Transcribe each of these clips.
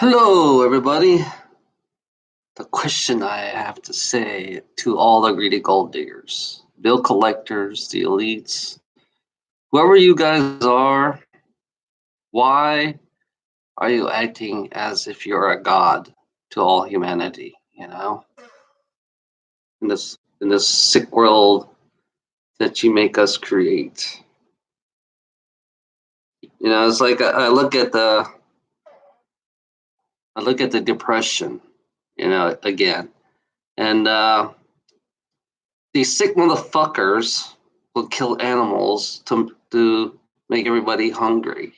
Hello, everybody. The question I have to say to all the greedy gold diggers, bill collectors, the elites, whoever you guys are, why are you acting as if you're a god to all humanity? In this sick world that you make us create. It's like I look at the depression, again, and these sick motherfuckers will kill animals to make everybody hungry.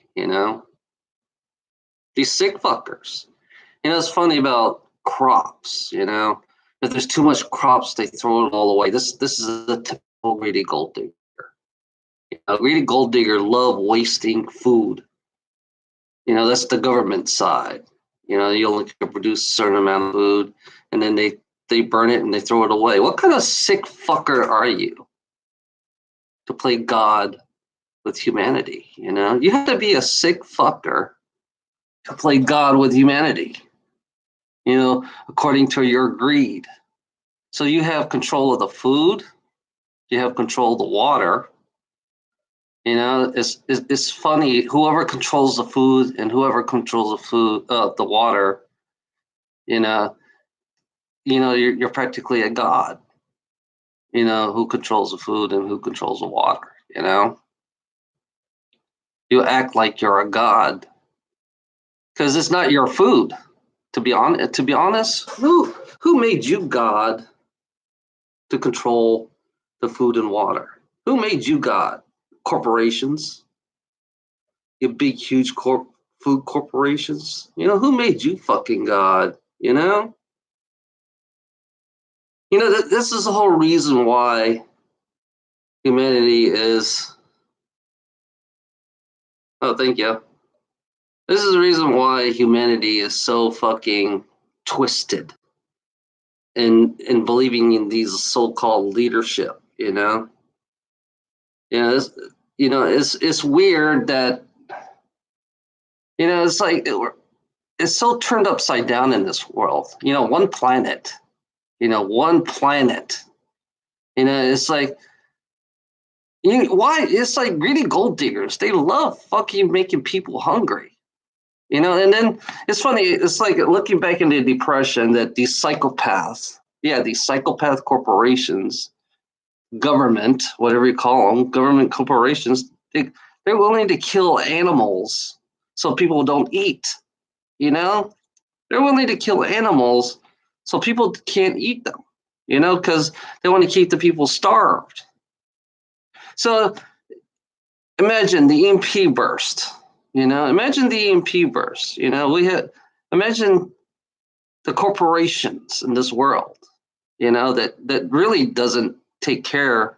These sick fuckers. It's funny about crops. If there's too much crops, they throw it all away. This is a typical greedy gold digger. A greedy gold digger love wasting food. That's the government side. You only can produce a certain amount of food, and then they burn it and they throw it away. What kind of sick fucker are you to play God with humanity? You have to be a sick fucker to play God with humanity, according to your greed. So you have control of the food, you have control of the water. It's funny. Whoever controls the food and whoever controls the water, you know, you're practically a god. Who controls the food and who controls the water. You act like you're a god because it's not your food. To be honest, who made you God to control the food and water? Who made you God? Corporations, you big, huge food corporations. Who made you fucking God? This is the whole reason why humanity is. Oh, thank you. This is the reason why humanity is so fucking twisted in believing in these so-called leadership. It's weird that it's like it's so turned upside down in this world. One planet. One planet. It's like why? It's like greedy gold diggers. They love fucking making people hungry. And then it's funny. It's like looking back into depression that these psychopaths, these psychopath corporations, government, whatever you call them, government corporations, they're willing to kill animals so people don't eat. They're willing to kill animals so people can't eat them. Because they want to keep the people starved. So imagine the EMP burst. Imagine the EMP burst. Imagine the corporations in this world. That really doesn't take care.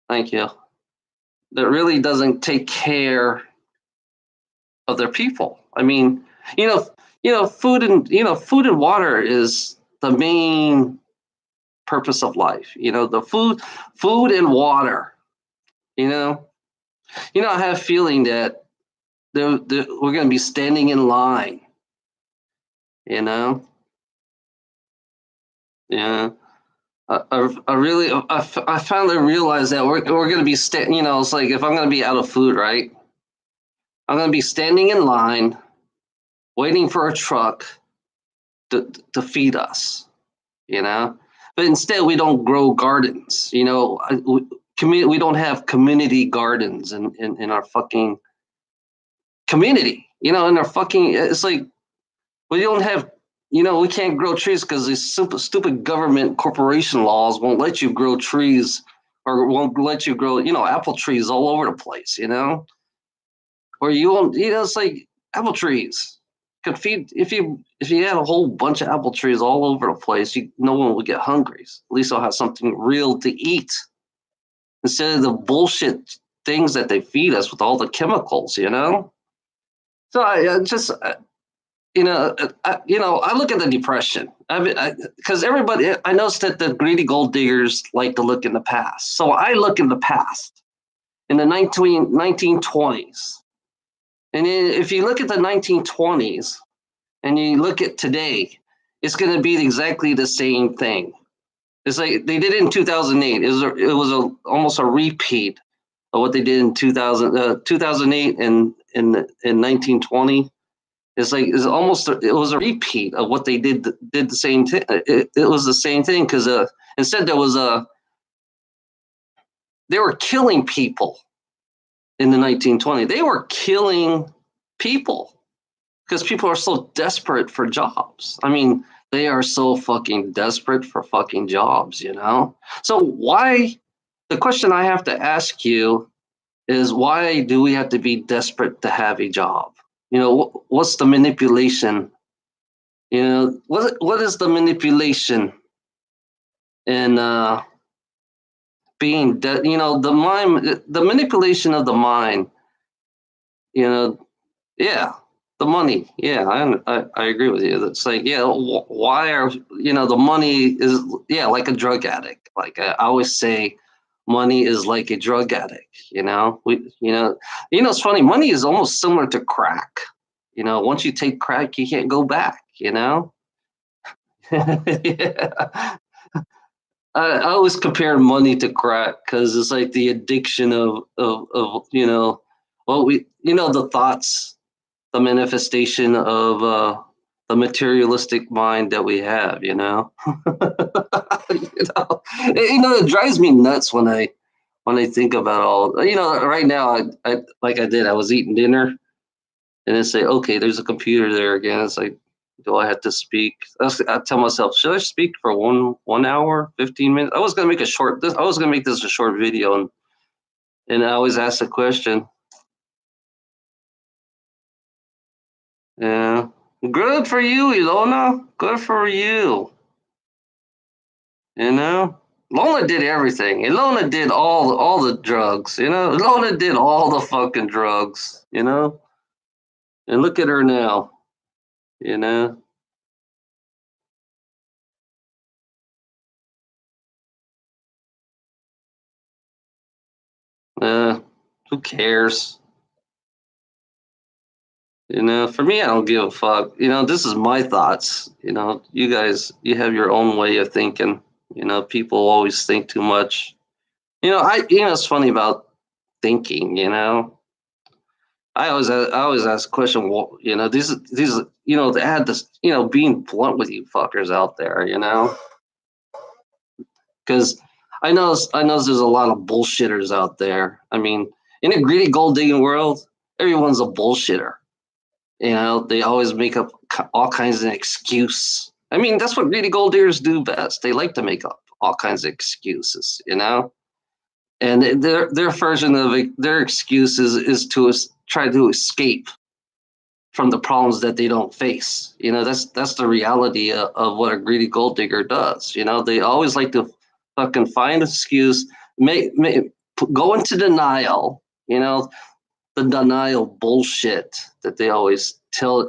Thank you. That really doesn't take care of their people. I mean, food and water is the main purpose of life. The food and water. I have a feeling that we're going to be standing in line. Yeah. I finally realized that we're going to be it's like if I'm going to be out of food, right? I'm going to be standing in line, waiting for a truck to feed us. But instead we don't grow gardens. We don't have community gardens in our fucking community. In our fucking, it's like we don't have. We can't grow trees because these stupid government corporation laws won't let you grow trees or won't let you grow, apple trees all over the place, Or you won't, it's like apple trees could feed, if you had a whole bunch of apple trees all over the place, no one would get hungry. At least they'll have something real to eat instead of the bullshit things that they feed us with all the chemicals, So I just, I look at the depression. Because everybody, I noticed that the greedy gold diggers like to look in the past. So I look in the past, in the 1920s. And if you look at the 1920s, and you look at today, it's going to be exactly the same thing. It's like they did it in 2008. Almost a repeat of what they did in 2008 and in 1920. It was a repeat of what they did the same thing. It was the same thing because instead they were killing people in the 1920s. They were killing people because people are so desperate for jobs. I mean, they are so fucking desperate for fucking jobs, you know? So the question I have to ask you is why do we have to be desperate to have a job? You know, what's the manipulation? You know, what is the manipulation in you know, the manipulation of the mind, you know, yeah, the money. Yeah, I agree with you. It's like, yeah, why are, you know, the money is, yeah, like a drug addict. Like I always say, money is like a drug addict. You know, it's funny. Money is almost similar to crack. You know, once you take crack, you can't go back. You know. Yeah. I always compare money to crack because it's like the addiction of you know, well, the thoughts, the manifestation of the materialistic mind that we have, you know. It drives me nuts when I think about all, you know, right now. I was eating dinner and then say, okay, there's a computer there again. It's like, do I have to speak? I tell myself, should I speak for 1 hour, 15 minutes? I was gonna make this a short video, and I always ask the question. Yeah, good for you, Ilona. Good for you. You know, Ilona did everything. Ilona did all the drugs. You know, Ilona did all the fucking drugs. You know, and look at her now. You know, uh, who cares? You know, for me, I don't give a fuck. You know, this is my thoughts. You know, you guys, you have your own way of thinking. You know, people always think too much. It's funny about thinking. You know, I always ask the question. Well, you know, they had this. You know, being blunt with you fuckers out there. You know, because I know there's a lot of bullshitters out there. I mean, in a greedy gold digging world, everyone's a bullshitter. You know, they always make up all kinds of excuse. I mean, that's what greedy gold diggers do best. They like to make up all kinds of excuses, you know? And their version of their excuses is to try to escape from the problems that they don't face. You know, that's the reality of what a greedy gold digger does. You know, they always like to fucking find an excuse, go into denial. You know, the denial bullshit that they always tell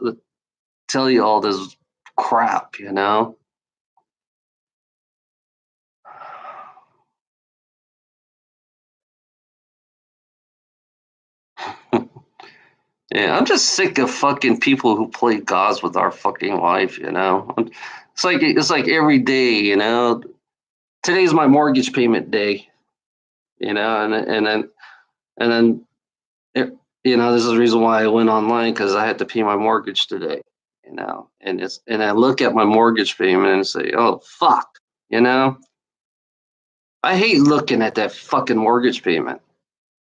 you all this crap, you know? Yeah, I'm just sick of fucking people who play gods with our fucking life, you know? It's like every day, you know? Today's my mortgage payment day, you know, and then you know, this is the reason why I went online because I had to pay my mortgage today, you know. And I look at my mortgage payment and say, "Oh fuck," you know? I hate looking at that fucking mortgage payment.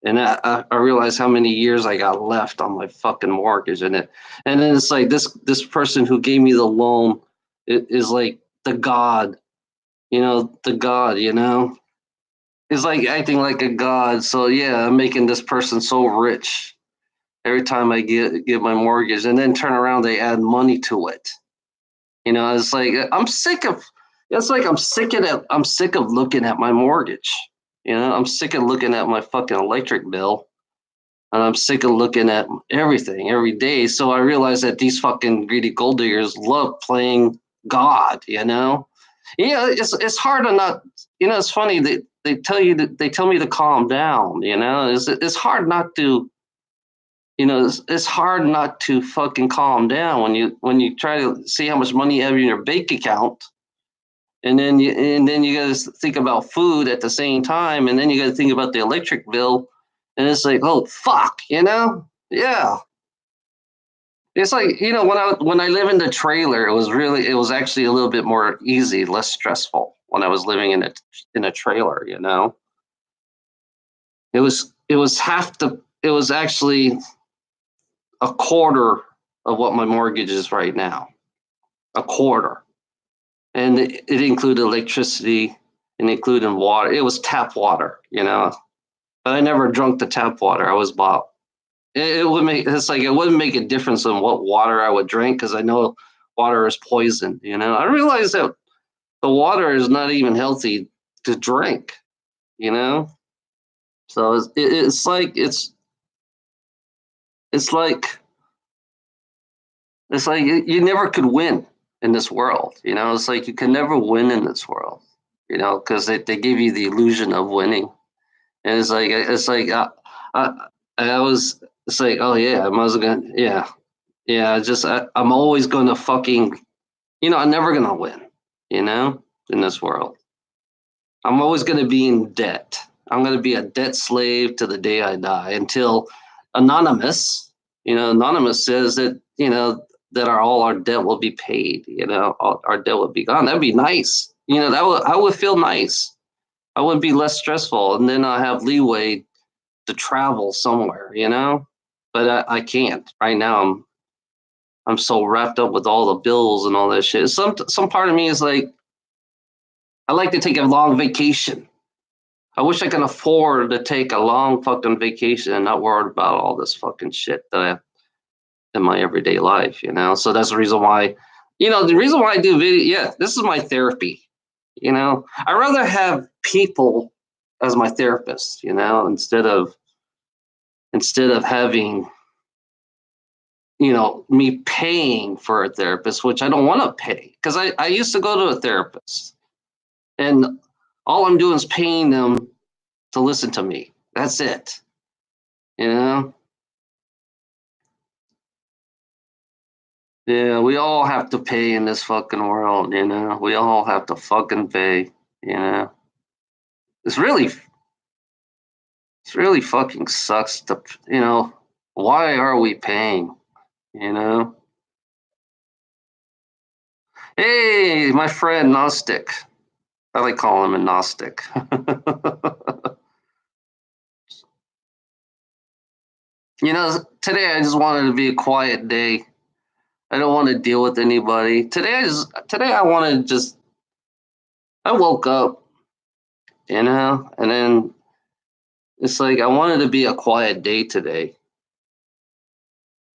And I realized how many years I got left on my fucking mortgage, and then it's like this person who gave me the loan is like the god, the god, is like acting like a god. So yeah, I'm making this person so rich every time I get my mortgage, and then turn around they add money to it. You know, it's like I'm sick of. It's like I'm sick of looking at my mortgage. You know, I'm sick of looking at my fucking electric bill, and I'm sick of looking at everything every day. So I realized that these fucking greedy gold diggers love playing God. It's hard to not. It's funny they tell me to calm down. It's hard not to. it's hard not to fucking calm down when you try to see how much money you have in your bank account, and then you got to think about food at the same time, and then you got to think about the electric bill, and it's like, oh fuck, yeah. It's like, when I live in the trailer, it was actually a little bit more easy, less stressful when I was living in a trailer. It was actually a quarter of what my mortgage is right now. A quarter. And it included electricity and included water. It was tap water. But I never drunk the tap water. I was bought. It wouldn't make a difference in what water I would drink because I know water is poison. I realized that the water is not even healthy to drink. You know, so it's like you never could win in this world. It's like you can never win in this world. Because they give you the illusion of winning, and I was. It's like, oh yeah, I was gonna, yeah. I'm always gonna fucking, I'm never gonna win. In this world, I'm always gonna be in debt. I'm gonna be a debt slave to the day I die until anonymous. Anonymous says that that all our debt will be paid. All our debt will be gone. That'd be nice. I would feel nice. I would be less stressful, and then I have leeway to travel somewhere. But I can't right now. I'm so wrapped up with all the bills and all that shit. Some part of me is like, I like to take a long vacation. I wish I could afford to take a long fucking vacation and not worry about all this fucking shit that I have in my everyday life. So that's the reason why, I do video. Yeah, this is my therapy. I rather have people as my therapist, instead of having, me paying for a therapist, which I don't want to pay because I used to go to a therapist and all I'm doing is paying them to listen to me. That's it. You know? Yeah, we all have to pay in this fucking world. We all have to fucking pay, you know. It's really it's really fucking sucks to. Why are we paying, you know? Hey, my friend Gnostic. I like calling him a Gnostic. Today I just wanted to be a quiet day. I don't want to deal with anybody. Today I wanted to just I woke up, and then it's like I wanted to be a quiet day today.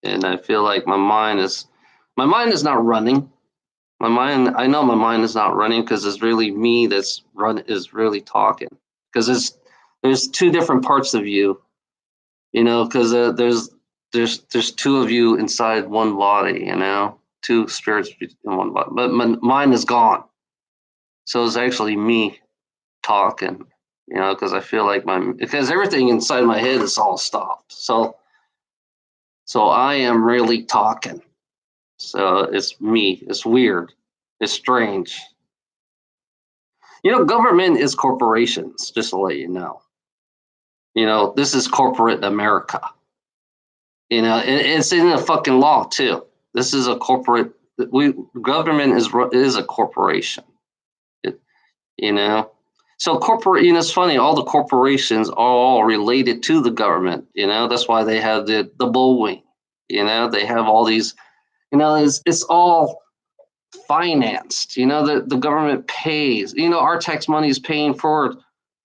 And I feel like my mind is not running. I know my mind is not running because it's really me is really talking. Because there's two different parts of you, because there's two of you inside one body, two spirits in one body. But my mind is gone, so it's actually me talking, because I feel like because everything inside my head is all stopped. So I am really talking. So it's me. It's weird. It's strange. Government is corporations, just to let you know. This is corporate America. It's in the fucking law too. This is a corporate. Government is a corporation. It, you know. So corporate. It's funny. All the corporations are all related to the government. That's why they have the Boeing. They have all these. It's all financed. The government pays. Our tax money is paying for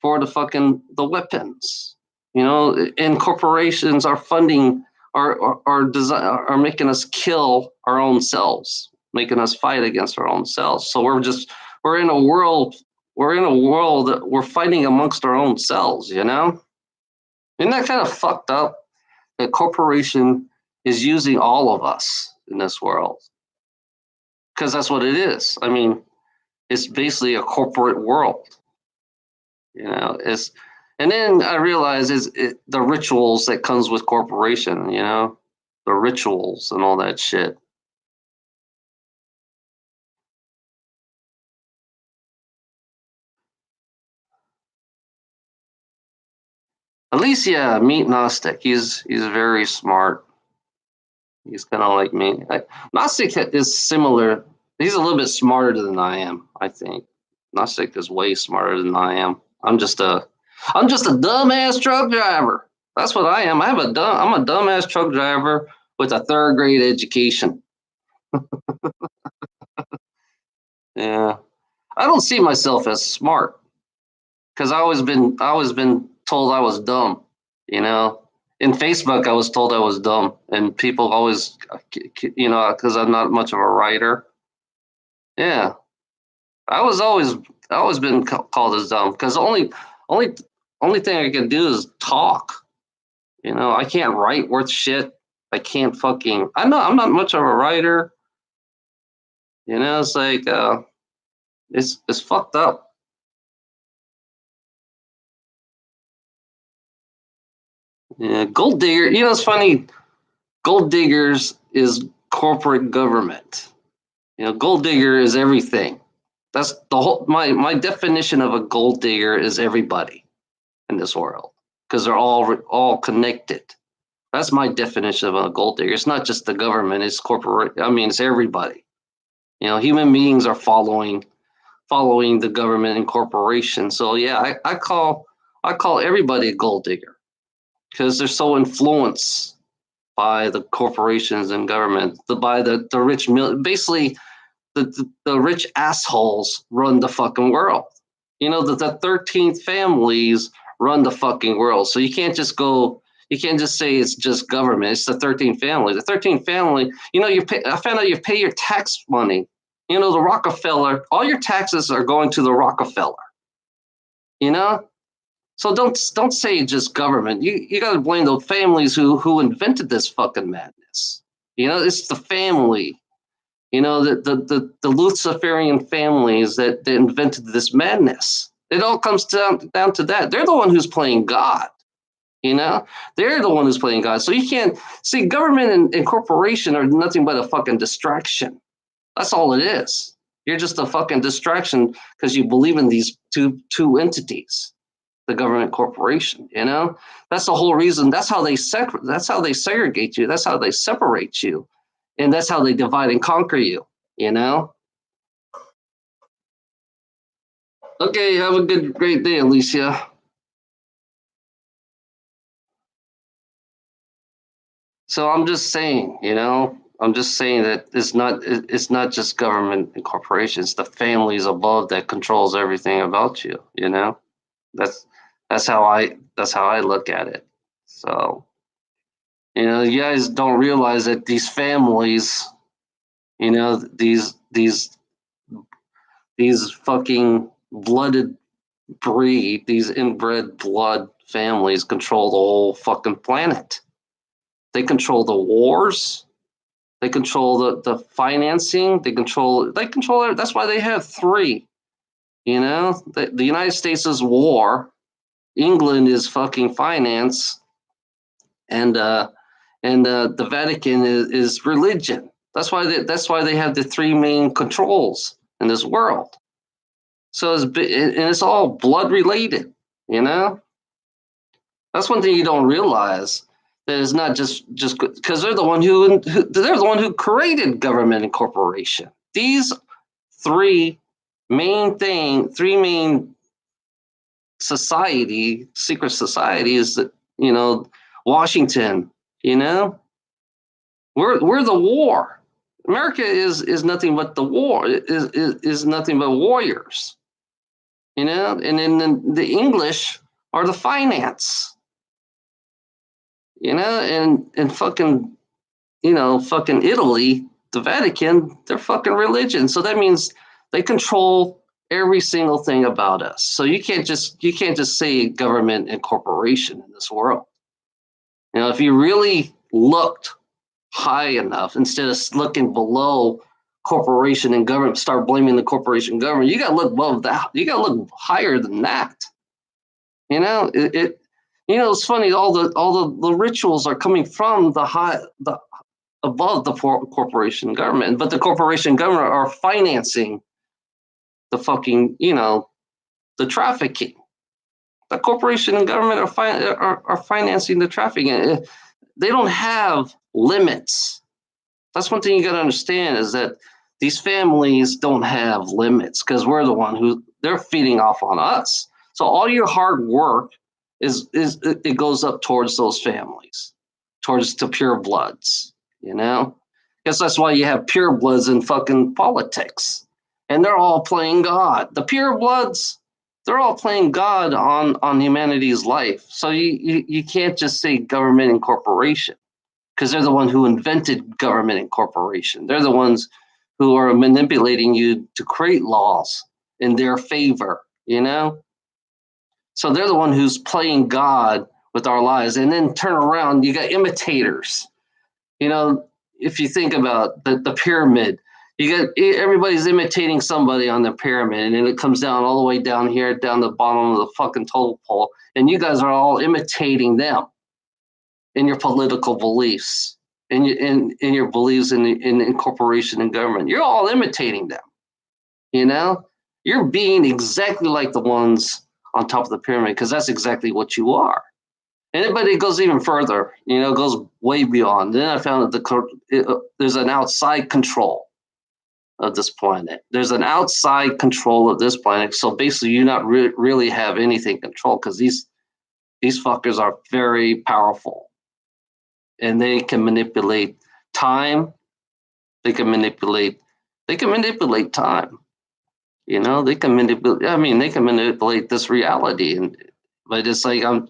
the weapons. And corporations are funding are making us kill our own selves, making us fight against our own selves. So we're in a world that we're fighting amongst our own selves. Isn't that kind of fucked up? That corporation is using all of us in this world. Because that's what it is. I mean, it's basically a corporate world. It's And then I realized the rituals that comes with corporation, the rituals and all that shit. At least, yeah, meet Gnostic. He's very smart. He's kind of like me. Gnostic is similar. He's a little bit smarter than I am, I think. Gnostic is way smarter than I am. I'm just a dumbass truck driver. That's what I am. I'm a dumbass truck driver with a third grade education. Yeah. I don't see myself as smart because I always been told I was dumb. You know, in Facebook I was told I was dumb, and people always, because I'm not much of a writer. Yeah, I was always been called as dumb because only only thing I can do is talk. I can't write worth shit. I can't fucking. I'm not much of a writer. It's like it's fucked up. Yeah, gold digger. It's funny. Gold diggers is corporate government. Gold digger is everything. That's the whole. My definition of a gold digger is everybody in this world because they're all connected. That's my definition of a gold digger. It's not just the government. It's corporate. I mean, it's everybody. Human beings are following the government and corporations. So yeah, I call everybody a gold digger because they're so influenced by the corporations and government, by the rich basically the rich assholes run the fucking world. The 13th families run the fucking world. So you can't just say it's just government. It's the 13th family. The 13th family, I found out you pay your tax money. The Rockefeller, all your taxes are going to the Rockefeller. You know? So don't say just government. You got to blame the families who invented this fucking madness. It's the family. The Luciferian families that invented this madness. It all comes down to that. They're the one who's playing God. They're the one who's playing God. So you can't see government and corporation are nothing but a fucking distraction. That's all it is. You're just a fucking distraction because you believe in these two entities, the government corporation. That's the whole reason. That's how they segregate you. That's how they separate you, and that's how they divide and conquer you. Okay, have a great day, Alicia. So I'm just saying, I'm just saying that it's not just government and corporations, the families above that controls everything about you. That's that's how I look at it. So, you guys don't realize that these families, these fucking blooded breed, these inbred blood families control the whole fucking planet. They control the wars. They control the financing. They control. That's why they have three. The United States is war. England is fucking finance, and the Vatican is religion. That's why they have the three main controls in this world. So it's all blood related. That's one thing you don't realize. That is not just because they're the one who created government and corporation. These three main secret societies that Washington. We're the war. America is nothing but the war. Is nothing but warriors. And then the English are the finance. And fucking, fucking Italy, the Vatican, they're fucking religion. So that means they control every single thing about us. So you can't just say government and corporation in this world. If you really looked high enough, instead of looking below corporation and government, start blaming the corporation government, you got to look above that. You got to look higher than that. It's funny. All the rituals are coming from the above the corporation government, but the corporation government are financing the fucking the trafficking. The corporation and government are financing the trafficking. They don't have limits. That's one thing you got to understand is that these families don't have limits because we're the one who they're feeding off on us. So all your hard work it goes up towards those families, towards the pure bloods. Guess that's why you have pure bloods in fucking politics, and they're all playing God. The pure bloods, they're all playing God on humanity's life. So you can't just say government and corporation because they're the one who invented government and corporation. They're the ones who are manipulating you to create laws in their favor, So they're the one who's playing God with our lives. And then turn around, you got imitators. If you think about the pyramid, everybody's imitating somebody on the pyramid, and then it comes down all the way down here, down the bottom of the fucking totem pole, and you guys are all imitating them in your political beliefs, in your beliefs in corporation and government. You're all imitating them. You're being exactly like the ones on top of the pyramid because that's exactly what you are. But it goes even further. It goes way beyond. Then I found that there's an outside control of this planet. There's an outside control of this planet. So basically, you not really have anything control because these fuckers are very powerful, and they can manipulate time. They can manipulate time. They can manipulate. I mean, they can manipulate this reality, but it's like I'm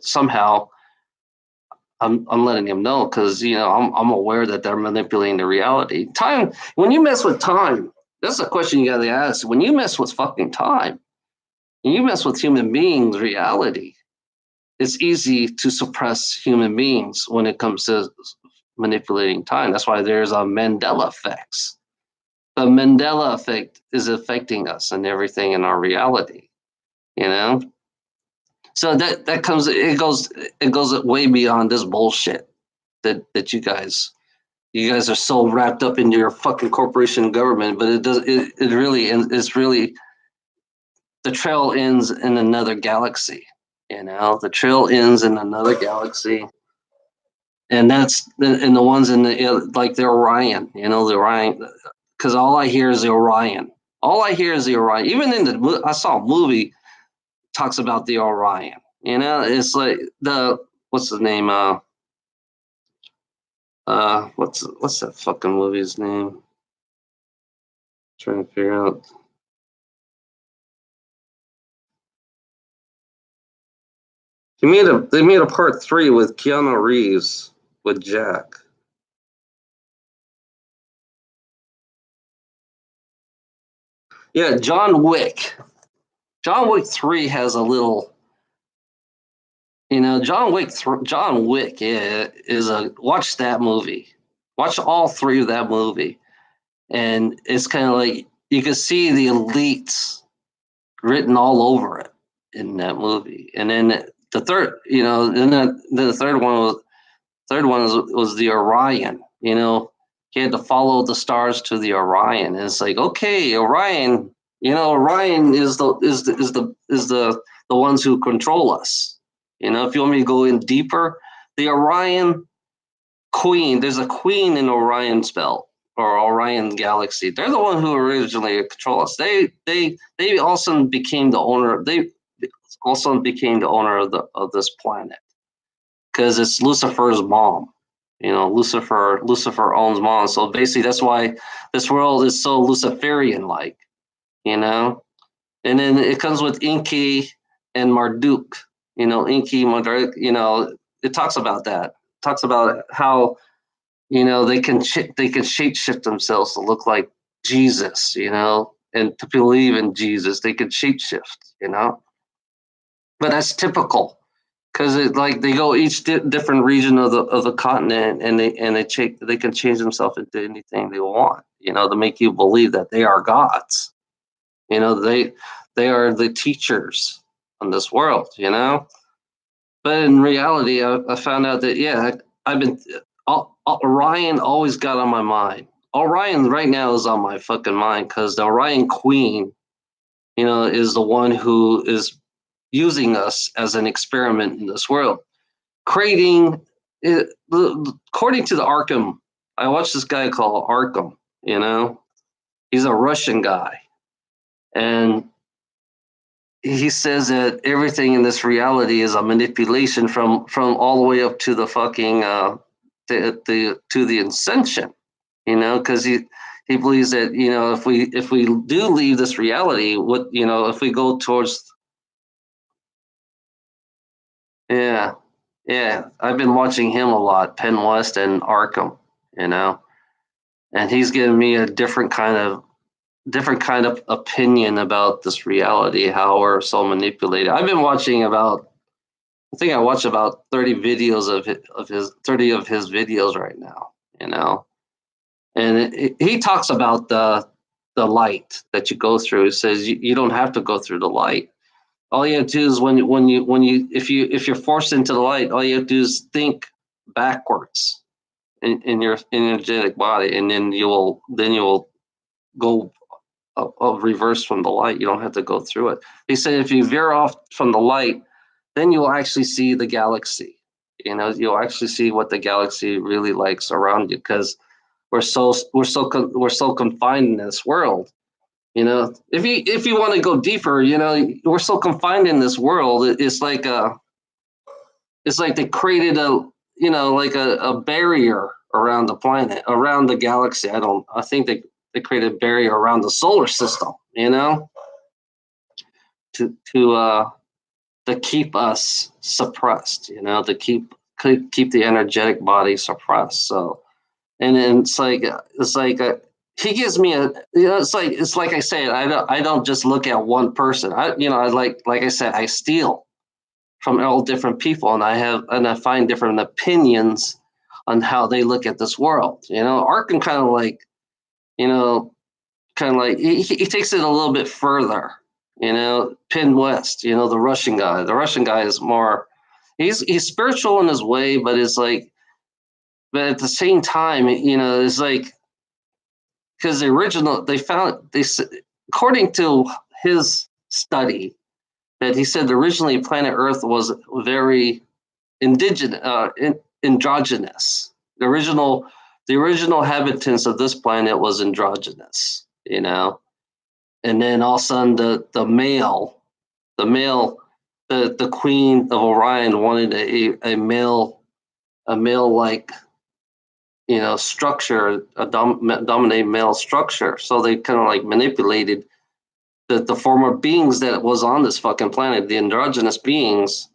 letting them know because I'm aware that they're manipulating the reality. Time. When you mess with time, that's a question you got to ask. When you mess with fucking time, and you mess with human beings' reality, it's easy to suppress human beings when it comes to manipulating time. That's why there's a Mandela effects. The Mandela effect is affecting us and everything in our reality. So that comes. It goes way beyond this bullshit that you guys are so wrapped up into your fucking corporation and government. But it really is really the trail ends in another galaxy. The trail ends in another galaxy, and that's the ones in like the Orion. The Orion, because all I hear is the Orion. All I hear is the Orion. Even I saw a movie talks about the Orion. It's like what's the name? What's that fucking movie's name? Trying to figure out. They made a part 3 with Keanu Reeves with Jack. Yeah, John Wick. John Wick 3 has a little. John Wick is a watch that movie. Watch all 3 of that movie, and it's kind of like you can see the elites written all over it in that movie. And then the third, and then the third one was the Orion. He had to follow the stars to the Orion. And it's like, okay, Orion. Orion is the ones who control us. If you want me to go in deeper, the Orion Queen. There's a queen in Orion's belt or Orion Galaxy. They're the one who originally control us. They also became the owner. They also became the owner of this planet because it's Lucifer's mom. Lucifer owns mom. So basically, that's why this world is so Luciferian-like. And then it comes with Enki and Marduk. Enki, Marduk. It talks about that. It talks about how they can shape shift themselves to look like Jesus. And to believe in Jesus, they can shape shift. But that's typical because they go each different region of the continent, and they can change themselves into anything they want. To make you believe that they are gods. They are the teachers in this world. But in reality, I found out that yeah, I've been Orion always got on my mind. Orion right now is on my fucking mind because the Orion Queen, is the one who is using us as an experiment in this world, creating. According to the Arkham, I watched this guy called Arkham. He's a Russian guy, and he says that everything in this reality is a manipulation from all the way up to the fucking to the ascension. Because he believes that if we do leave this reality, what if we go towards. Yeah, yeah, I've been watching him a lot, Penn West and Arkham, you know, and he's given me a different kind of opinion about this reality, how we're so manipulated. I've been watching I think I watch about 30 videos of his 30 of his videos right now, and he talks about the light that you go through. He says you don't have to go through the light. All you have to do is when you if you're forced into the light, all you have to do is think backwards in your energetic body, and then you will go reverse from the light. You don't have to go through it. He said if you veer off from the light, then you'll actually see the galaxy. You'll actually see what the galaxy really likes around you, because we're so confined in this world. If you want to go deeper, we're so confined in this world. It's like they created a barrier around the planet, around the galaxy. I think they created a barrier around the solar system, to keep us suppressed, to keep the energetic body suppressed. So, and then it's like he gives me it's like I said, I don't just look at one person. I like I said, I steal from all different people, and I find different opinions on how they look at this world. Arkham you know he takes it a little bit further. Penn West, the Russian guy. The Russian guy is more, he's spiritual in his way, but at the same time, it's like, because the original they found they according to his study, that he said originally planet Earth was very indigenous, androgynous. The original inhabitants of this planet was androgynous, and then all of a sudden the male, the queen of Orion wanted a male like structure, a dominate male structure. So they kind of like manipulated the form of beings that was on this fucking planet, the androgynous beings,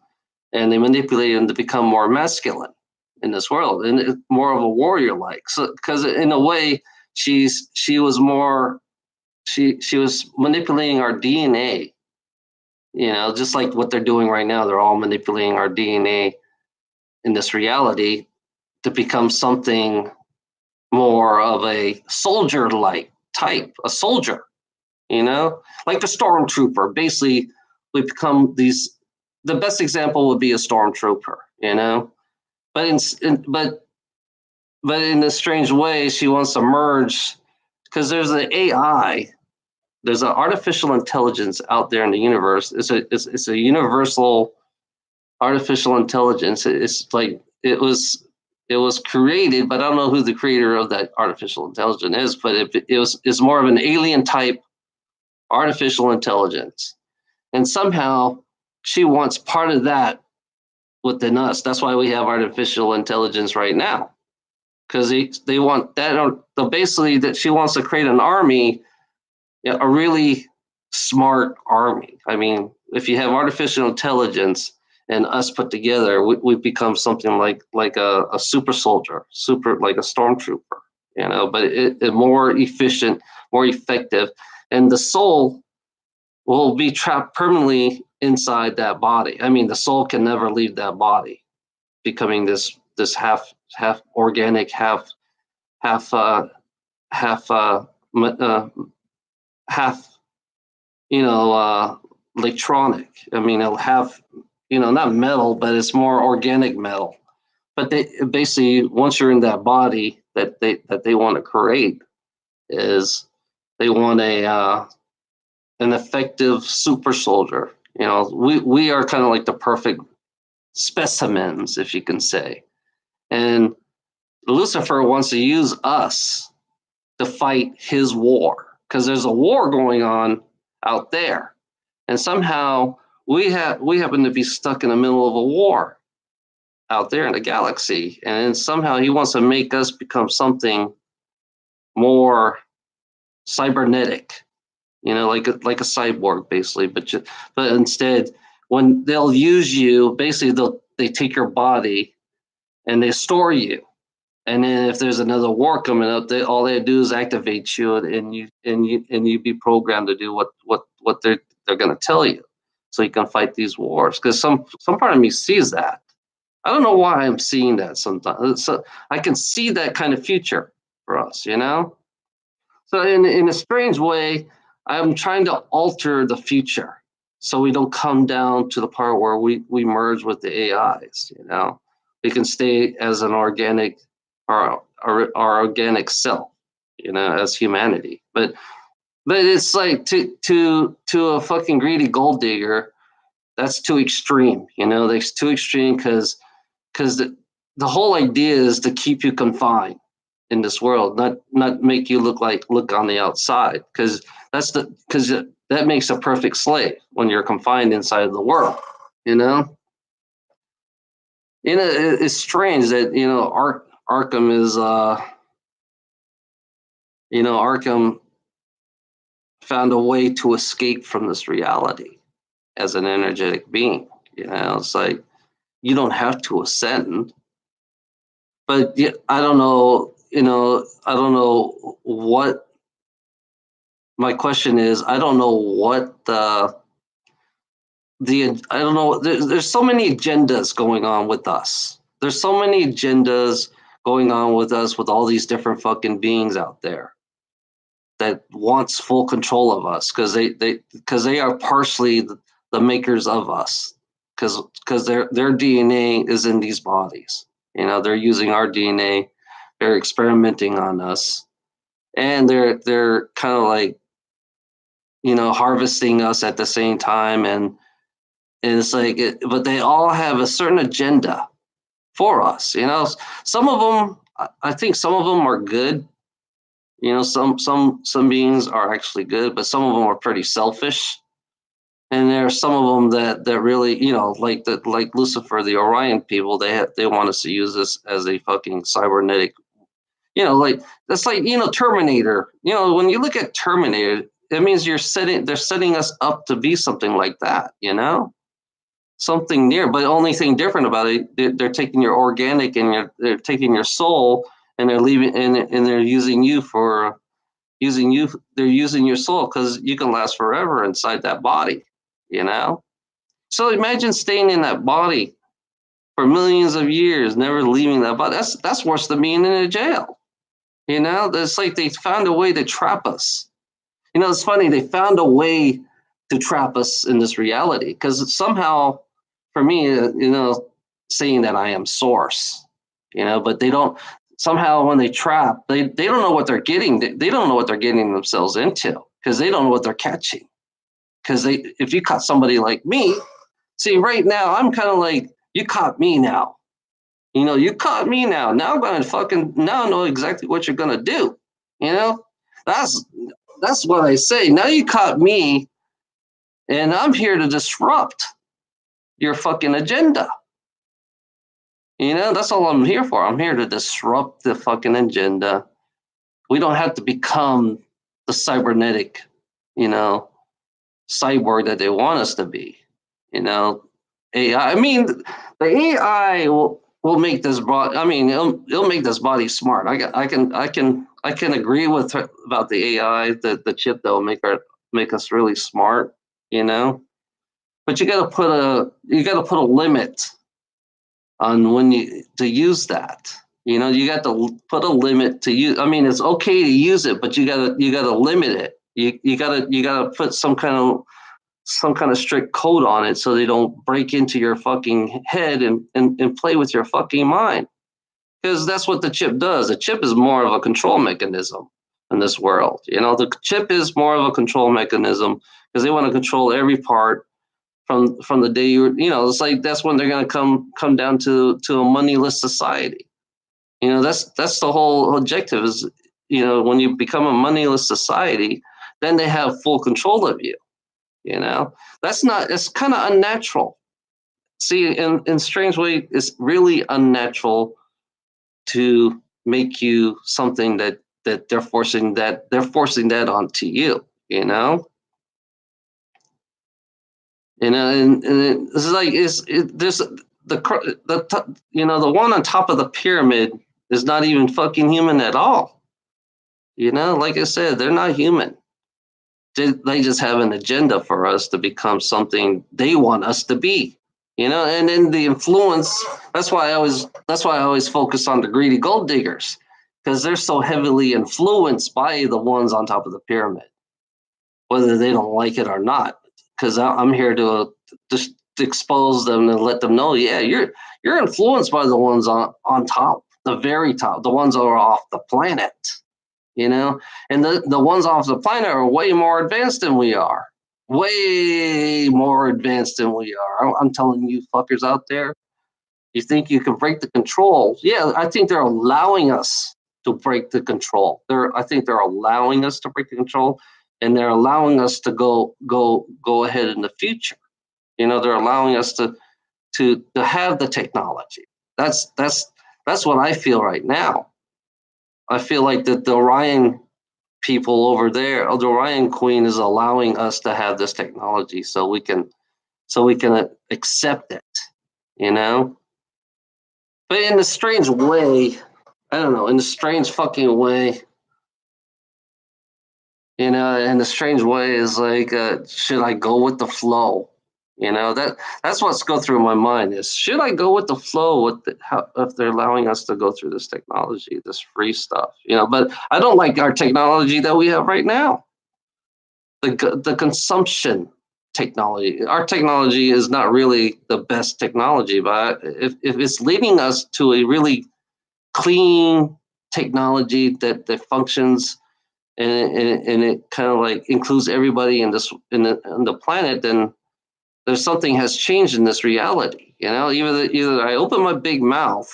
and they manipulated them to become more masculine in this world, and more of a warrior like. So because in a way she was more, she was manipulating our DNA, just like what they're doing right now. They're all manipulating our DNA in this reality to become something more of a soldier like type, a soldier, like a stormtrooper. Basically, we become these. The best example would be a stormtrooper, but in a strange way, she wants to merge, because there's an AI, there's an artificial intelligence out there in the universe. It's a universal artificial intelligence. It's like it was created, but I don't know who the creator of that artificial intelligence is. But it's more of an alien type artificial intelligence, and somehow she wants part of that within us. That's why we have artificial intelligence right now, because they want that. Basically, that she wants to create an army, a really smart army. I mean, if you have artificial intelligence and us put together, we become something like a super soldier, super like a stormtrooper, but it more efficient, more effective, and the soul will be trapped permanently inside that body. I mean, the soul can never leave that body, becoming this half organic, half half half electronic. I mean, it'll have not metal, but it's more organic metal. But they basically, once you're in that body that they want to create, is they want an effective super soldier. We are kind of like the perfect specimens, if you can say. And Lucifer wants to use us to fight his war, because there's a war going on out there, and somehow we happen to be stuck in the middle of a war out there in the galaxy, and somehow he wants to make us become something more cybernetic, like a cyborg, basically. But instead, when they'll use you, basically they take your body and they store you. And then if there's another war coming up, all they do is activate you, and you be programmed to do what they're going to tell you, so you can fight these wars. Because some part of me sees that. I don't know why I'm seeing that sometimes. So I can see that kind of future for us. So in a strange way, I'm trying to alter the future so we don't come down to the part where we merge with the AIs. We can stay as an organic, our organic self, as humanity. But it's like to a fucking greedy gold digger, that's too extreme. That's too extreme, because the whole idea is to keep you confined in this world, not make you look on the outside, because that makes a perfect slave when you're confined inside of the world. You know, it's strange that Arkham is Arkham found a way to escape from this reality as an energetic being. It's like you don't have to ascend, but I don't know. I don't know what my question is. I don't know what I don't know. There's so many agendas going on with us. There's so many agendas going on with us, with all these different fucking beings out there that wants full control of us, because they are partially the makers of us, because their DNA is in these bodies. They're using our DNA. They're experimenting on us, and they're kind of like harvesting us at the same time, and it's like but they all have a certain agenda for us. Some of them, I think some of them are good. Some beings are actually good, but some of them are pretty selfish. And there are some of them that really, like Lucifer, the Orion people, they want us to use this as a fucking cybernetic, like that's like Terminator. When you look at Terminator, it means they're setting us up to be something like that. Something near, but the only thing different about it, they're taking your organic and they're taking your soul, and they're leaving, and they're using you for using you. They're using your soul because you can last forever inside that body. So imagine staying in that body for millions of years, never leaving that body. That's worse than being in a jail. It's like they found a way to trap us. It's funny, they found a way to trap us in this reality, because somehow, for me, saying that I am source, but they don't, somehow when they trap, they don't know what they're getting. They don't know what they're getting themselves into, because they don't know what they're catching. Because if you caught somebody like me, see, right now, I'm kind of like, you caught me now. You caught me now. Now I'm going to now know exactly what you're going to do. That's what I say. Now you caught me, and I'm here to disrupt your fucking agenda. That's all I'm here for. I'm here to disrupt the fucking agenda. We don't have to become the cybernetic, cyborg that they want us to be. AI. I mean, the AI will make this body. I mean, it'll make this body smart. I can agree with her about the AI, the chip that will make us really smart. But you got to put a limit on when to use that. You got to put a limit to use. I mean, it's okay to use it, but you got to limit it. You got to put some kind of some kind of strict code on it so they don't break into your fucking head and play with your fucking mind. Because that's what the chip does. The chip is more of a control mechanism in this world. The chip is more of a control mechanism because they want to control every part from the day it's like that's when they're going to come down to a moneyless society. That's the whole objective is, when you become a moneyless society, then they have full control of you. It's kind of unnatural. See, in strange way, it's really unnatural to make you something that they're forcing that onto you. And it's like there's the one on top of the pyramid is not even fucking human at all. Like I said, they're not human. They just have an agenda for us to become something they want us to be. And then the influence. That's why I always focus on the greedy gold diggers, because they're so heavily influenced by the ones on top of the pyramid, whether they don't like it or not. Because I'm here to just expose them and let them know, yeah, you're influenced by the ones on top, the very top, the ones that are off the planet. And the ones off the planet are way more advanced than we are. Way more advanced than we are. I'm telling you fuckers out there, you think you can break the control. Yeah, I think they're allowing us to break the control. I think they're allowing us to break the control, and they're allowing us to go ahead in the future. They're allowing us to have the technology. That's what I feel right now. I feel like that the Orion people over there, the Orion Queen is allowing us to have this technology so we can accept it, But in a strange way, I don't know, in a strange fucking way, in a strange way is like, should I go with the flow? That's what's going through my mind is, should I go with the flow if they're allowing us to go through this technology, this free stuff, but I don't like our technology that we have right now. The consumption technology, our technology is not really the best technology, but if it's leading us to a really clean technology that functions and it kind of like includes everybody in the planet, then there's something has changed in this reality. Either I open my big mouth,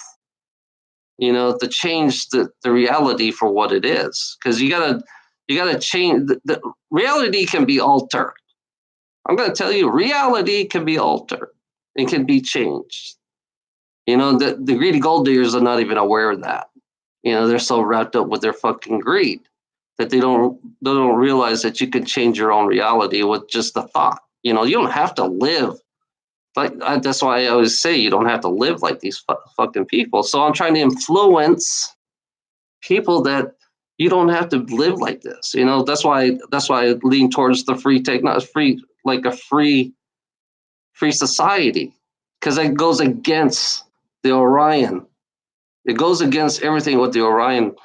to change the reality for what it is, because you gotta change. The reality can be altered. I'm gonna tell you, reality can be altered and can be changed. The greedy gold diggers are not even aware of that. They're so wrapped up with their fucking greed that they don't realize that you can change your own reality with just the thought. You don't have to live that's why I always say you don't have to live like these fucking people. So I'm trying to influence people that you don't have to live like this. That's why I lean towards the free free society, because it goes against the Orion. It goes against everything what the Orion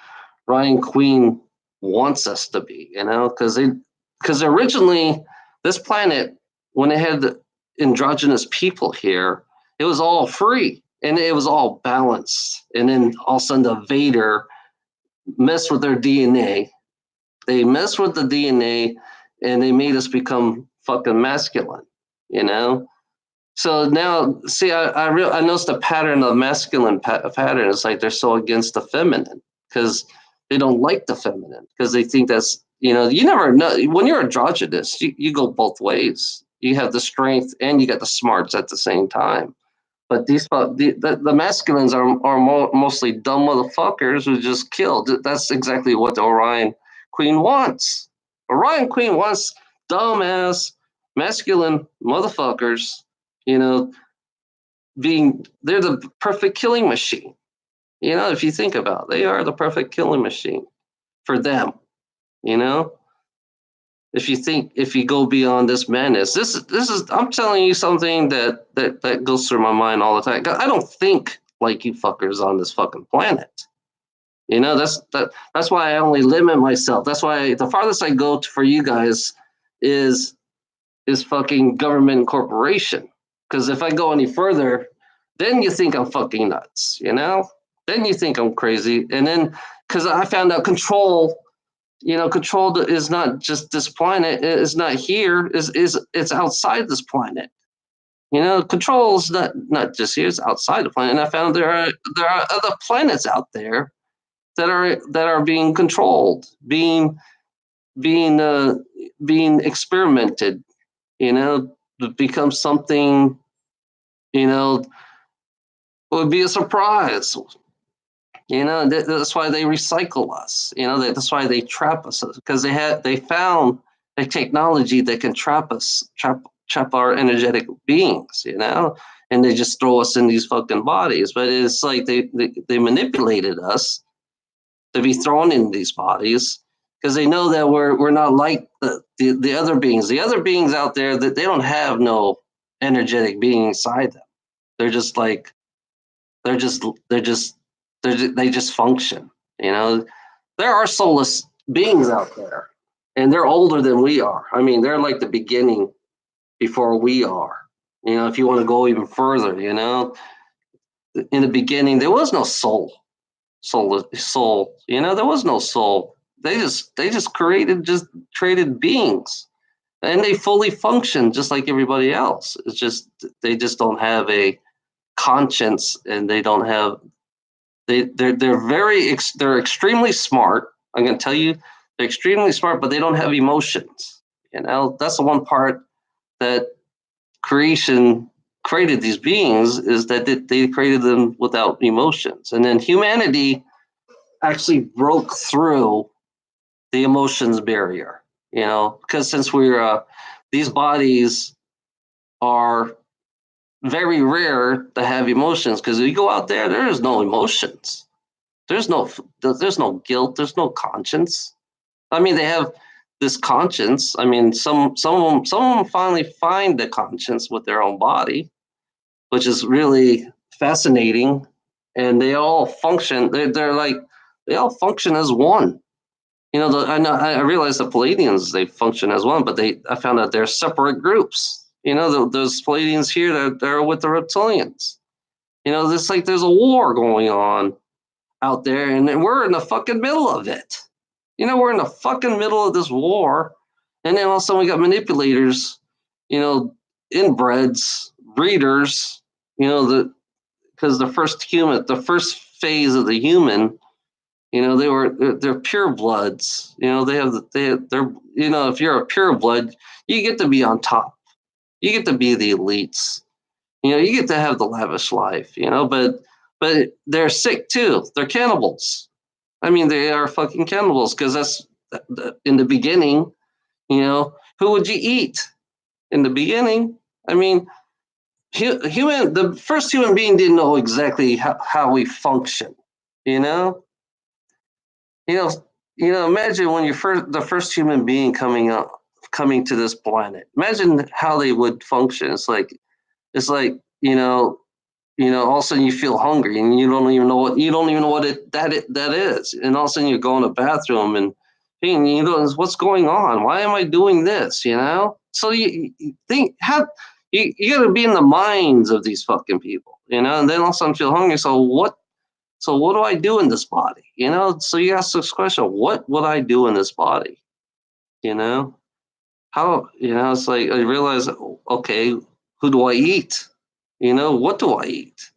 Queen wants us to be. Because originally this planet, when it had the androgynous people here, it was all free and it was all balanced. And then all of a sudden the Vader messed with their DNA. They messed with the DNA and they made us become fucking masculine, So now, see, I noticed the pattern of masculine pattern. It's like they're so against the feminine because they don't like the feminine, because they think that's, you never know. When you're androgynous, you go both ways. You have the strength and you got the smarts at the same time. But the masculines are mostly dumb motherfuckers who just killed. That's exactly what the Orion Queen wants. Orion Queen wants dumbass masculine motherfuckers, they're the perfect killing machine. If you think about it, they are the perfect killing machine for them. If you go beyond this madness, this is I'm telling you something that goes through my mind all the time. I don't think like you fuckers on this fucking planet. That's why I only limit myself. That's why the farthest I go for you guys is is fucking government and corporation. Because if I go any further, then you think I'm fucking nuts, you know? Then you think I'm crazy. And then, because I found out control, control is not just this planet, it's not here, is it's outside this planet. Control is not just here, it's outside the planet. And I found there are other planets out there that are being controlled, being being experimented, to become something, would be a surprise. That's why they recycle us. That's why they trap us, because they found a technology that can trap us, trap our energetic beings. And they just throw us in these fucking bodies. But it's like they manipulated us to be thrown in these bodies, because they know that we're not like the other beings. The other beings out there, that they don't have no energetic being inside them. They're just like they're just they just function. There are soulless beings out there, and they're older than we are. I mean, they're like the beginning before we are. If you want to go even further, in the beginning there was no soul. There was no soul. They just created beings, and they fully function just like everybody else. It's just they just don't have a conscience, and they don't have they're extremely smart. I'm going to tell you, they're extremely smart, but they don't have emotions. That's the one part that creation created these beings, is that they created them without emotions. And then humanity actually broke through the emotions barrier, because since these bodies are very rare to have emotions, because you go out there is no emotions. There's no guilt. There's no conscience. I mean, they have this conscience. I mean, some of them finally find the conscience with their own body, which is really fascinating. And they all function. They all function as one. I realize the Palladians, they function as one, but I found out they're separate groups. Those Palladians here, they're with the reptilians. It's like there's a war going on out there, and we're in the fucking middle of it. We're in the fucking middle of this war, and then all of a sudden we got manipulators, inbreds, breeders, because the first phase of the human, they're pure bloods. If you're a pure blood, you get to be on top. You get to be the elites. You get to have the lavish life. But they're sick too. They're cannibals. I mean, they are fucking cannibals, because that's in the beginning. Who would you eat in the beginning? I mean, the first human being didn't know exactly how we function. You know, Imagine when the first human being coming to this planet. Imagine how they would function. It's like all of a sudden you feel hungry, and you don't even know what that is, and all of a sudden you go in the bathroom, and what's going on? Why am I doing this? So you think, how you got to be in the minds of these fucking people, and then all of a sudden feel hungry. So what do I do in this body? So you ask this question: what would I do in this body? How it's like I realize, okay, who do I eat? What do I eat?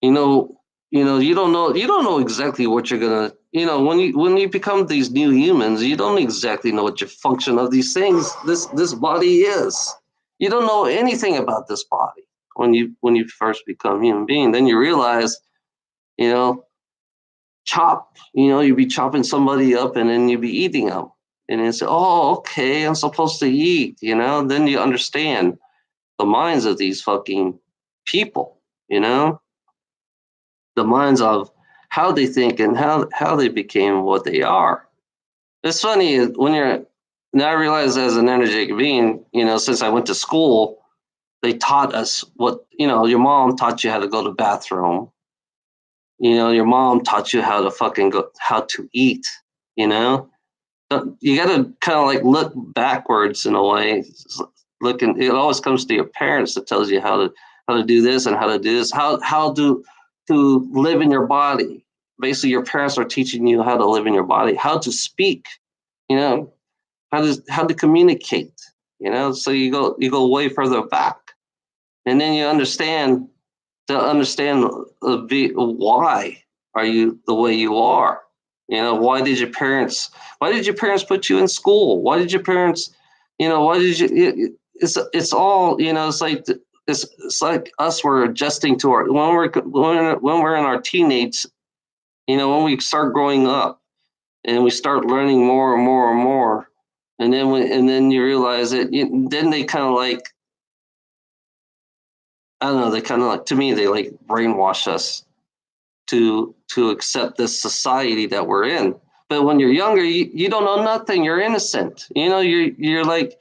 You don't know exactly what you're gonna, when you become these new humans, you don't exactly know what your function of these things, this body is. You don't know anything about this body when you first become human being. Then you realize, you be chopping somebody up, and then you be eating them, and you say, oh, okay, I'm supposed to eat. Then you understand the minds of these fucking people. The minds of how they think, and how they became what they are. It's funny now I realize, as an energetic being, since I went to school, they taught us what, your mom taught you how to go to the bathroom. Your mom taught you how to eat, you got to kind of like look backwards in a way. looking. It always comes to your parents that tells you how to do this and how to do this, how to live in your body. Basically, your parents are teaching you how to live in your body, how to speak, you know, how to communicate, So you go way further back, and then you understand why are you the way you are. Why did your parents put you in school? Why did your parents, why did you? It's all, it's like us, we're adjusting to our when we're in our teenage, when we start growing up and we start learning more and more and more, and then you realize that then they kind of like, I don't know, they kind of like, to me, they like brainwash us to accept this society that we're in. But when you're younger, you don't know nothing. You're innocent. You're like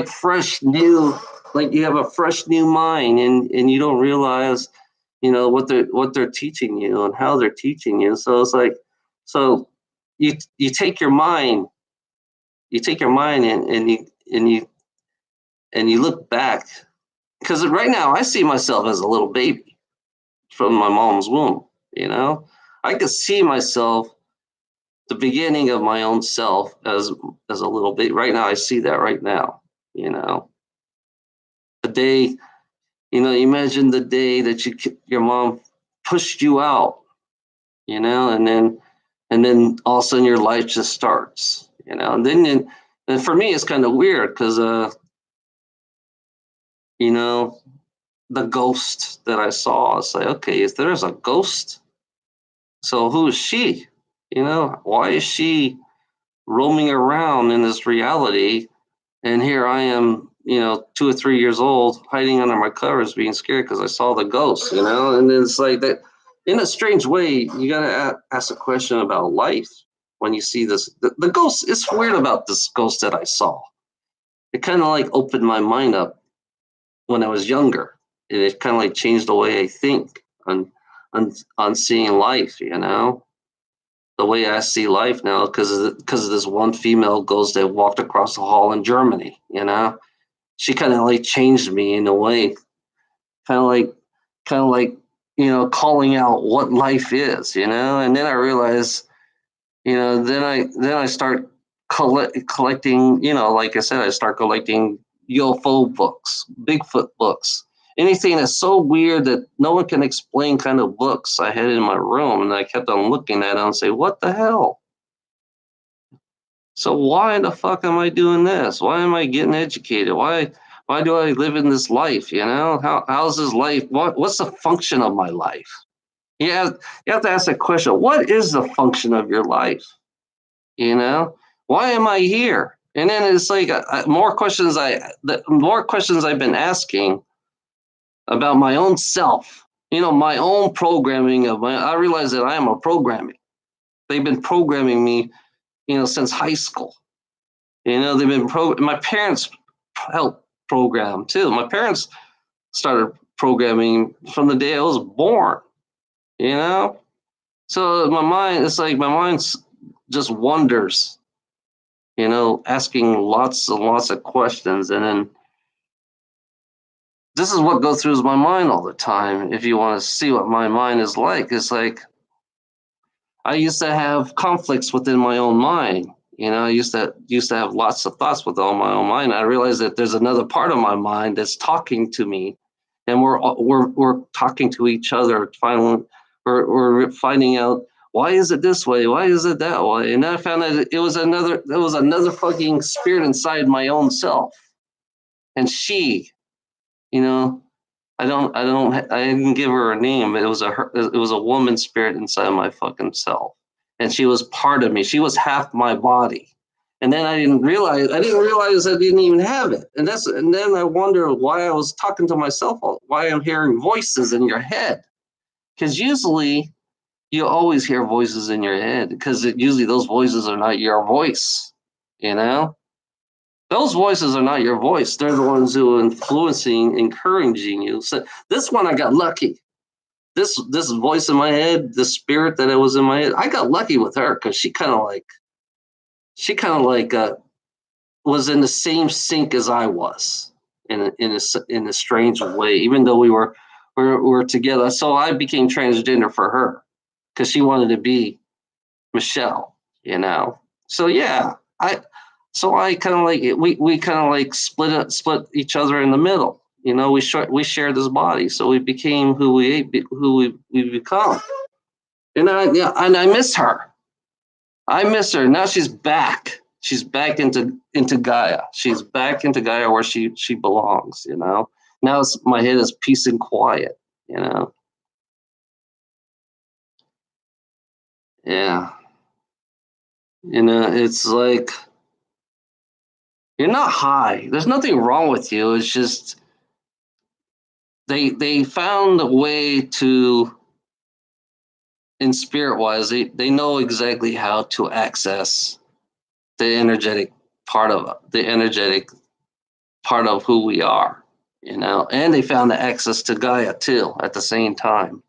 fresh new, like you have a fresh new mind, and you don't realize, what they're teaching you and how they're teaching you. So it's like, so you take your mind, and you look back, because right now I see myself as a little baby from my mom's womb. You know, I could see myself, the beginning of my own self, as a little bit. Right now, I see that right now. You know, the day, imagine the day that your mom pushed you out. And then all of a sudden your life just starts. And for me, it's kind of weird because you know, the ghost that I saw, it's like, okay, if there's a ghost, so who is she? Why is she roaming around in this reality? And here I am, 2 or 3 years old, hiding under my covers, being scared because I saw the ghost. And it's like that. In a strange way, you gotta ask a question about life when you see this. The ghost. It's weird about this ghost that I saw. It kind of like opened my mind up when I was younger. And it kind of like changed the way I think on seeing life. The way I see life now, because of this one female ghost that walked across the hall in Germany. She kind of like changed me in a way, kind of like calling out what life is. And then I realized, then I start collecting, like I said, I start collecting UFO books, Bigfoot books, anything that's so weird that no one can explain, kind of books I had in my room. And I kept on looking at them and say, what the hell? So why the fuck am I doing this? Why am I getting educated? Why do I live in this life? How's this life? What's the function of my life? You have to ask that question. What is the function of your life? Why am I here? And then it's like, the more questions I've been asking about my own self, my own programming I realize that I am a programming. They've been programming me, since high school. They've been my parents helped program too. My parents started programming from the day I was born. So my mind just wonders, asking lots and lots of questions. And then this is what goes through my mind all the time. If you want to see what my mind is like, it's like I used to have conflicts within my own mind. I used to have lots of thoughts with all my own mind. I realized that there's another part of my mind that's talking to me, and we're talking to each other. Finally, we're finding out, why is it this way? Why is it that way? And I found that it was another fucking spirit inside my own self, and she, I didn't give her a name, but it was a woman spirit inside my fucking self. And she was part of me. She was half my body. And then I didn't realize I didn't even have it. And then I wonder why I was talking to myself, why I'm hearing voices in your head. Because usually you always hear voices in your head, because usually those voices are not your voice, Those voices are not your voice. They're the ones who are influencing, encouraging you. So this one, I got lucky. This voice in my head, the spirit that was in my head, I got lucky with her, because she kind of like was in the same sync as I was. in a strange way, even though we were together. So I became transgender for her because she wanted to be Michelle, you know. So yeah, I kind of like we kind of like split each other in the middle. You know, we shared this body, so we became who we become. And I miss her. I miss her. Now she's back. She's back into Gaia. She's back into Gaia where she belongs. You know. Now my head is peace and quiet. You know. Yeah. You know, it's like you're not high. There's nothing wrong with you. It's just they found a way to, in spirit wise, they know exactly how to access the energetic part of who we are, you know. And they found the access to Gaia too at the same time.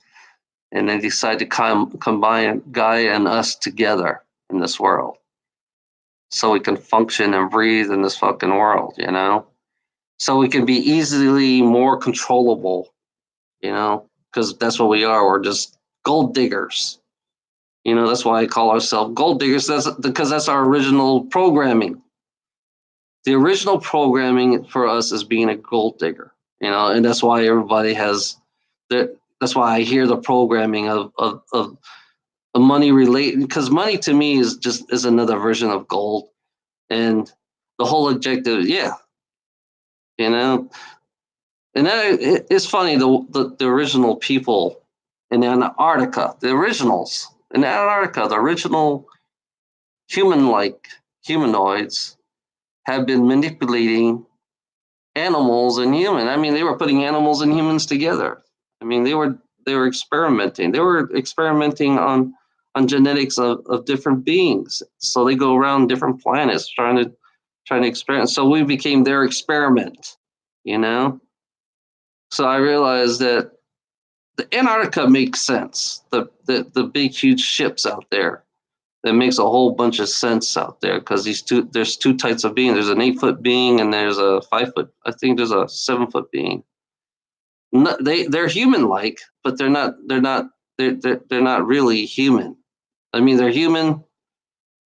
And they decided to combine Gaia and us together in this world so we can function and breathe in this fucking world, you know. So we can be easily more controllable, you know, because that's what we are. We're just gold diggers. You know, that's why I call ourselves gold diggers. That's because that's our original programming. The original programming for us is being a gold digger, you know, and that's why everybody has that. That's why I hear the programming of money related, because money to me is another version of gold, and the whole objective, yeah, you know. And then it's funny, the original people in Antarctica, the originals in Antarctica, the original human-like humanoids have been manipulating animals and human. I mean, they were putting animals and humans together. I mean, they were experimenting. They were experimenting on genetics of different beings. So they go around different planets trying to experiment. So we became their experiment, you know? So I realized that the Antarctica makes sense. The big huge ships out there. That makes a whole bunch of sense out there because there's two types of being. There's an 8-foot being and there's a 5-foot. I think there's a 7-foot being. No, they're human like, but they're not really human. I mean, they're human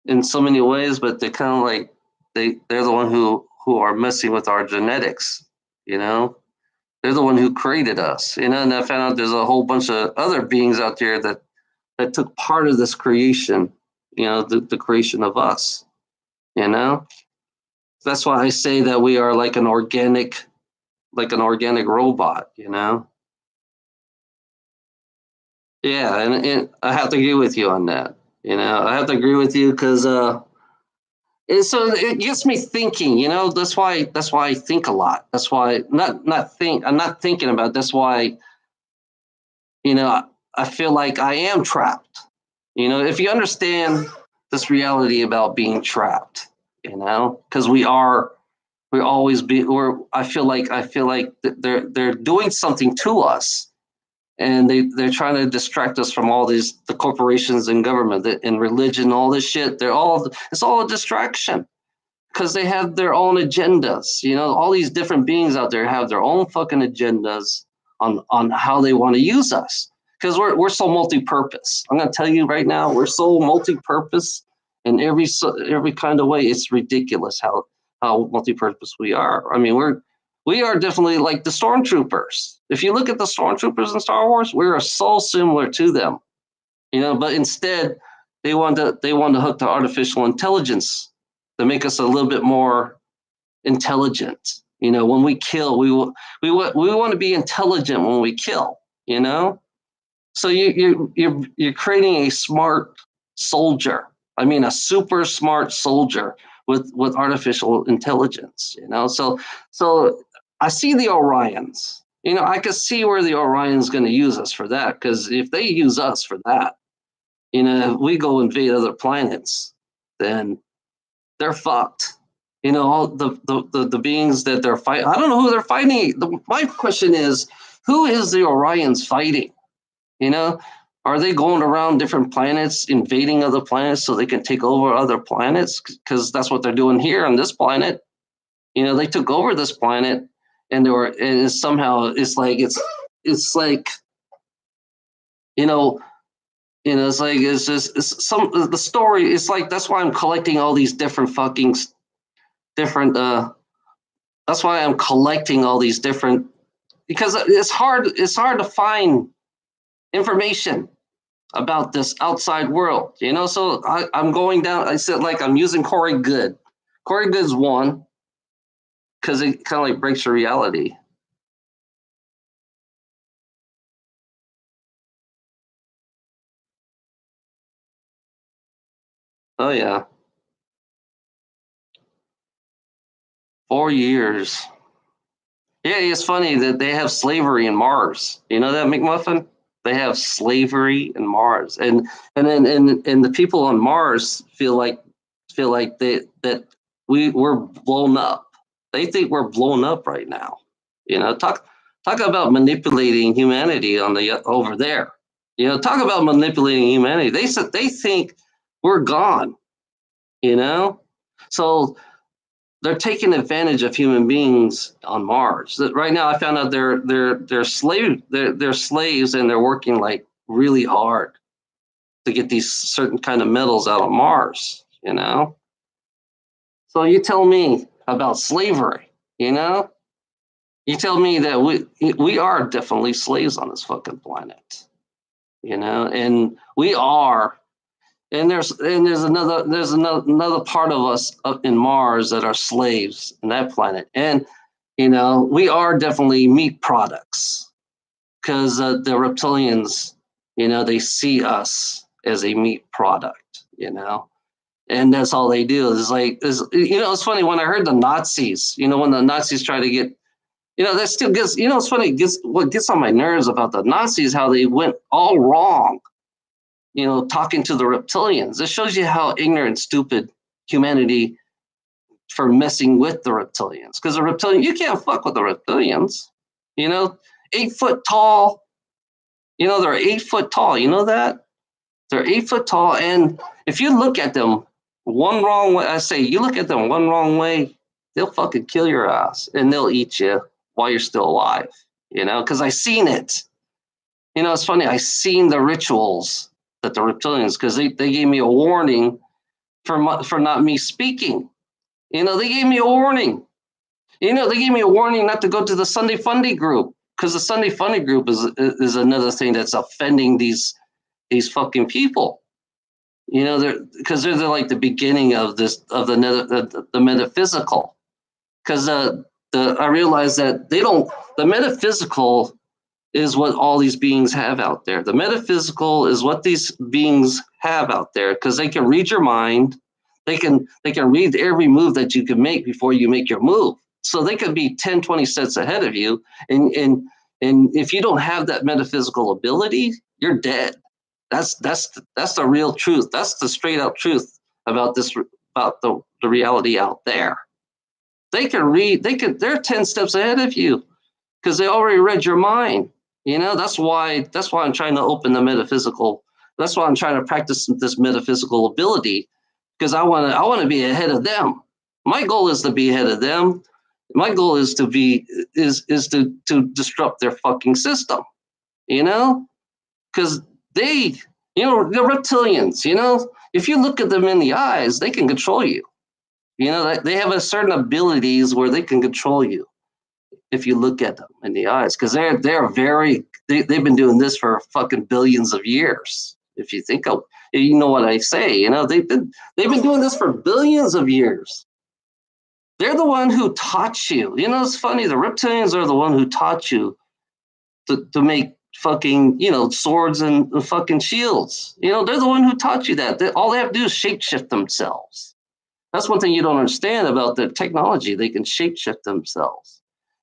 in so many ways, but they're kind of like they're the one who are messing with our genetics. You know, they're the one who created us. You know, and I found out there's a whole bunch of other beings out there that took part of this creation. You know, the creation of us. You know, that's why I say that we are like an organic robot. You know. Yeah, and I have to agree with you on that. You know, I have to agree with you because so it gets me thinking. You know, that's why I think a lot. That's why not think. I'm not thinking about it. That's why, you know, I feel like I am trapped. You know, if you understand this reality about being trapped, you know, because we always be. Or I feel like they're doing something to us, and they're trying to distract us from all these the corporations and government and religion, all this shit. It's all a distraction because they have their own agendas. You know, all these different beings out there have their own fucking agendas on how they want to use us because we're so multi-purpose. I'm gonna tell you right now, we're so multi-purpose in every kind of way. It's ridiculous how multi-purpose we are. I mean, we are definitely like the stormtroopers. If you look at the stormtroopers in Star Wars, we are so similar to them, you know. But instead, they want to hook the artificial intelligence to make us a little bit more intelligent. You know, when we kill, we want to be intelligent when we kill. You know, so you're creating a smart soldier. I mean, a super smart soldier with artificial intelligence. You know, so I see the Orions. You know, I could see where the Orion's going to use us for that because if they use us for that, you know, if we go invade other planets, then they're fucked. You know, all the beings that they're fighting. I don't know who they're fighting. My question is, who is the Orions fighting? You know, are they going around different planets, invading other planets so they can take over other planets? Because that's what they're doing here on this planet. You know, they took over this planet and they were, and somehow it's like, you know, it's like, it's just, it's some, the story. It's like, that's why I'm collecting all these different fucking different. That's why I'm collecting all these different, because it's hard. It's hard to find information about this outside world. So I'm going down. I said, like, I'm using Corey Good. Corey Good's one because it kind of like breaks your reality. Oh yeah, 4 years. Yeah, it's funny that they have slavery in Mars. You know that, McMuffin? They have slavery in Mars, and the people on Mars feel like that we're blown up. They think we're blown up right now. Talk about manipulating humanity on the over there. Talk about manipulating humanity. They think we're gone. You know, so they're taking advantage of human beings on Mars. Right now, I found out they're slaves, and they're working like really hard to get these certain kind of metals out of Mars. So you tell me about slavery. You know, you tell me that we are definitely slaves on this fucking planet. And we are. And there's another part of us up in Mars that are slaves in that planet. And we are definitely meat products because the reptilians, they see us as a meat product. And that's all they do. It's funny when I heard the Nazis. When the Nazis try to get, that still gets, it's funny. What gets on my nerves about the Nazis, how they went all wrong. Talking to the reptilians. It shows you how ignorant and stupid humanity for messing with the reptilians. Because the reptilian, you can't fuck with the reptilians. 8 foot tall. They're 8 foot tall. You know that? They're 8 foot tall. And if you look at them one wrong way, you look at them one wrong way, they'll fucking kill your ass and they'll eat you while you're still alive. Because I seen it. It's funny. I seen the rituals that the reptilians, because they gave me a warning for not me speaking. They gave me a warning. They gave me a warning not to go to the Sunday Fundy group, because the Sunday Fundy group is another thing that's offending these fucking people. Because they're like the beginning of the metaphysical. Because I realized that the metaphysical is what all these beings have out there. The metaphysical is what these beings have out there, because they can read your mind. They can read every move that you can make before you make your move. So they could be 10, 20 steps ahead of you. And if you don't have that metaphysical ability, you're dead. That's the real truth. That's the straight up truth about the reality out there. They can read, they're 10 steps ahead of you because they already read your mind. That's why I'm trying to open the metaphysical. That's why I'm trying to practice this metaphysical ability, because I want to be ahead of them. My goal is to be ahead of them. My goal is to disrupt their fucking system. Because the reptilians, if you look at them in the eyes, they can control you. They have a certain abilities where they can control you if you look at them in the eyes, because they've been doing this for fucking billions of years. If you think of, what I say, they've been doing this for billions of years. They're the one who taught you. It's funny. The reptilians are the one who taught you to make fucking, swords and fucking shields. They're the one who taught you that. All they have to do is shapeshift themselves. That's one thing you don't understand about the technology. They can shapeshift themselves.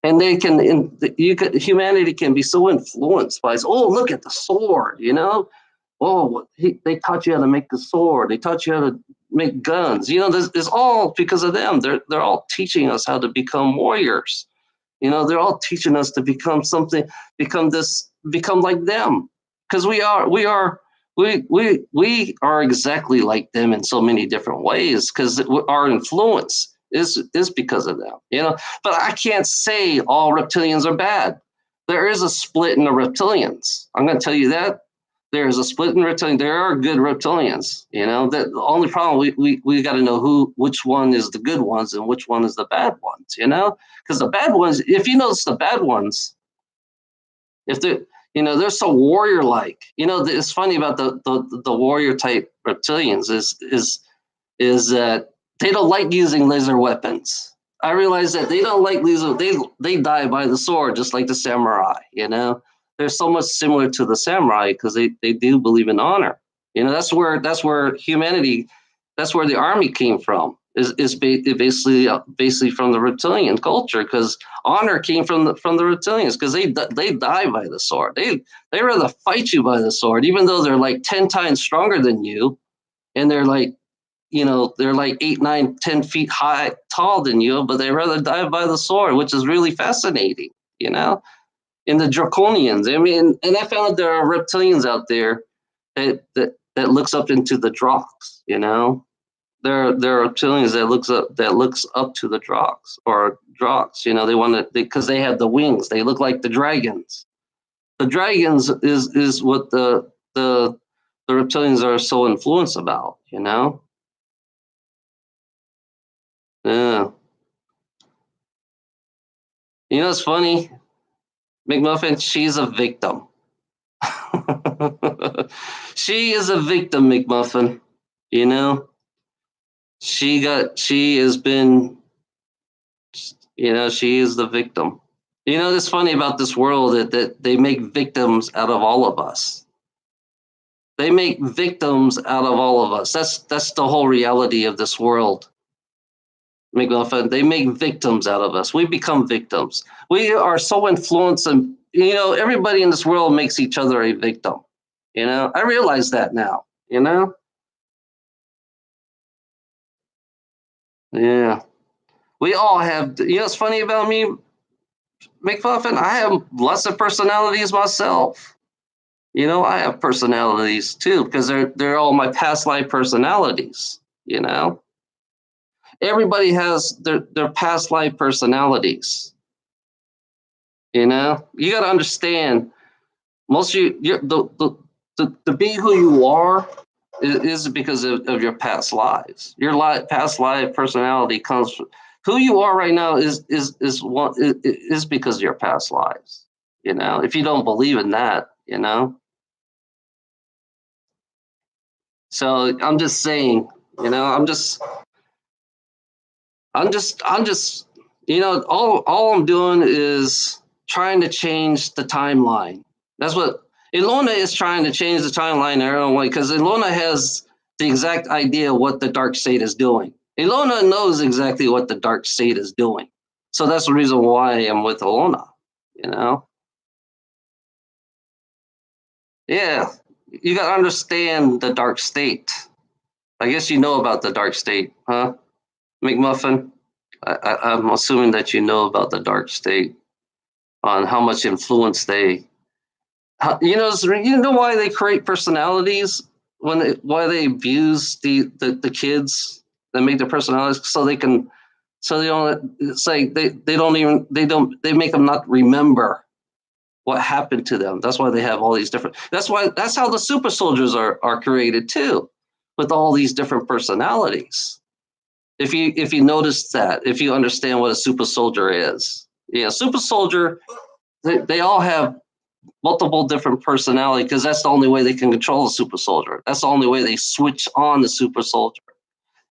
And humanity can be so influenced by, look at the sword, they taught you how to make the sword. They taught you how to make guns. This all because of them. They're all teaching us how to become warriors. They're all teaching us to become something, become like them. Because we are exactly like them in so many different ways, because our influence is because of them, you know. But I can't say all reptilians are bad. There is a split in the reptilians. I'm going to tell you that. There is a split in reptilians. There are good reptilians, you know. That the only problem we got to know which one is the good ones and which one is the bad ones, you know. Because the bad ones, if you notice the bad ones, if they're, you know, they're so warrior like. You know, it's funny about the warrior type reptilians is that they don't like using laser weapons. I realize that they don't like laser. They die by the sword, just like the samurai. You know, they're so much similar to the samurai because they do believe in honor. You know, that's where humanity, that's where the army came from. Is basically from the reptilian culture, because honor came from the reptilians, because they die by the sword. They rather fight you by the sword, even though they're like 10 times stronger than you, and they're like, you know, they're like 8, 9, 10 feet high, tall than you, but they rather die by the sword, which is really fascinating, you know. And the draconians, I mean, and I found there are reptilians out there that looks up into the Drox, you know. There are reptilians that looks up to the Drox, you know. They want to, because they have the wings. They look like the dragons. The dragons is what the reptilians are so influenced about, you know. Yeah. You know, it's funny. McMuffin, she's a victim. She is a victim, McMuffin. You know, she has been, you know, she is the victim. You know, it's funny about this world that they make victims out of all of us. They make victims out of all of us. That's the whole reality of this world. McMuffin, they make victims out of us. We become victims. We are so influenced, and you know, everybody in this world makes each other a victim. You know, I realize that now. You know, yeah, we all have. You know, what's funny about me, McMuffin? I have lots of personalities myself. You know, I have personalities too, because they're all my past life personalities. You know, everybody has their past life personalities. You know, you got to understand, most of you, the be who you are is because of your past lives. Your past life personality comes from who you are right now is because of your past lives. You know, if you don't believe in that, you know. So I'm just saying, you know, I'm just, you know, all I'm doing is trying to change the timeline. That's what Ilona is trying to change the timeline in her own way, because Ilona has the exact idea what the dark state is doing. Ilona knows exactly what the dark state is doing. So that's the reason why I'm with Ilona, you know? Yeah, you got to understand the dark state. I guess you know about the dark state, huh, McMuffin? I'm assuming that you know about the dark state, on how much influence you know why they create personalities, why they abuse the kids that make their personalities, so they can, so they don't, it's like they don't even, they make them not remember what happened to them. That's why they have all these different, that's how the super soldiers are created too, with all these different personalities. If you notice that, if you understand what a super soldier is. Yeah, super soldier, they all have multiple different personality, because that's the only way they can control the super soldier. That's the only way they switch on the super soldier.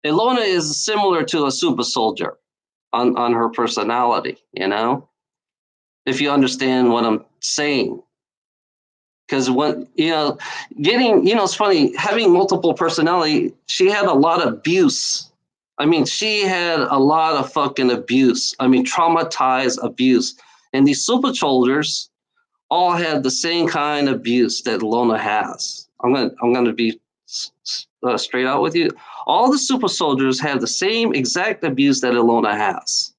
Ilona is similar to a super soldier on her personality, you know, if you understand what I'm saying. Because when, you know, getting, you know, it's funny, having multiple personality, she had a lot of abuse. I mean, she had a lot of fucking abuse. I mean, traumatized abuse. And these super soldiers all had the same kind of abuse that Lona has. I'm gonna be straight out with you. All the super soldiers have the same exact abuse that Ilona has,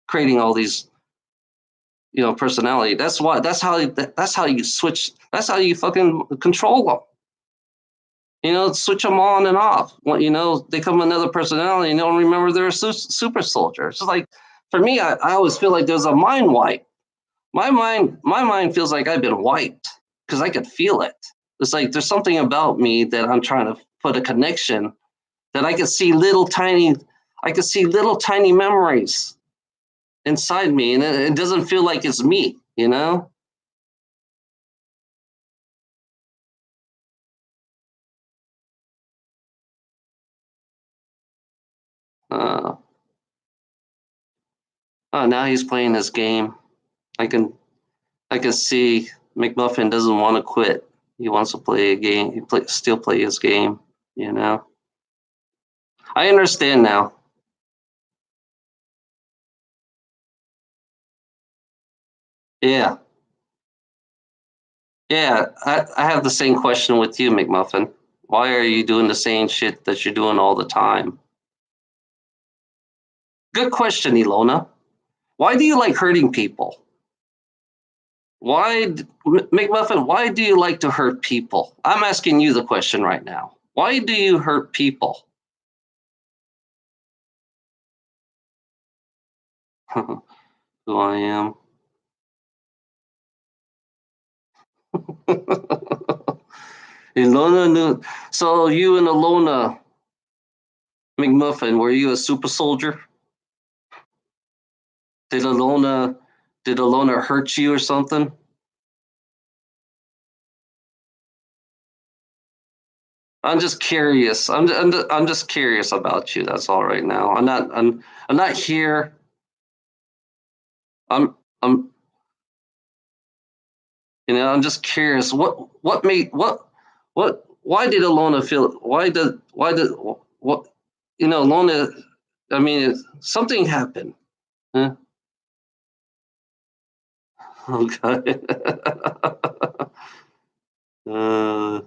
creating all these, you know, personality. That's why. That's how you switch. That's how you fucking control them. Switch them on and off. Well, they come another personality and you don't remember they're a super soldier. It's just like, for me, I always feel like there's a mind wipe. My mind feels like I've been wiped because I could feel it. It's like there's something about me that I'm trying to put a connection that I could see little tiny memories inside me, and it doesn't feel like it's me. Uh, oh, now he's playing his game. I can I can see McMuffin doesn't want to quit. He wants to play a game. Still play his game. You know. I understand now. Yeah, yeah. I have the same question with you, McMuffin. Why are you doing the same shit that you're doing all the time? Good question, Ilona. Why do you like hurting people? McMuffin? Why do you like to hurt people? I'm asking you the question right now. Why do you hurt people? Who I am. Ilona knew. So you and Ilona McMuffin, were you a super soldier? Did Ilona did Ilona hurt you or something? I'm just curious. I'm just curious about you. That's all right now. I'm not here. I'm I'm just curious. What made what why did Ilona feel why did what Ilona, I mean, something happened. Huh? Okay. uh,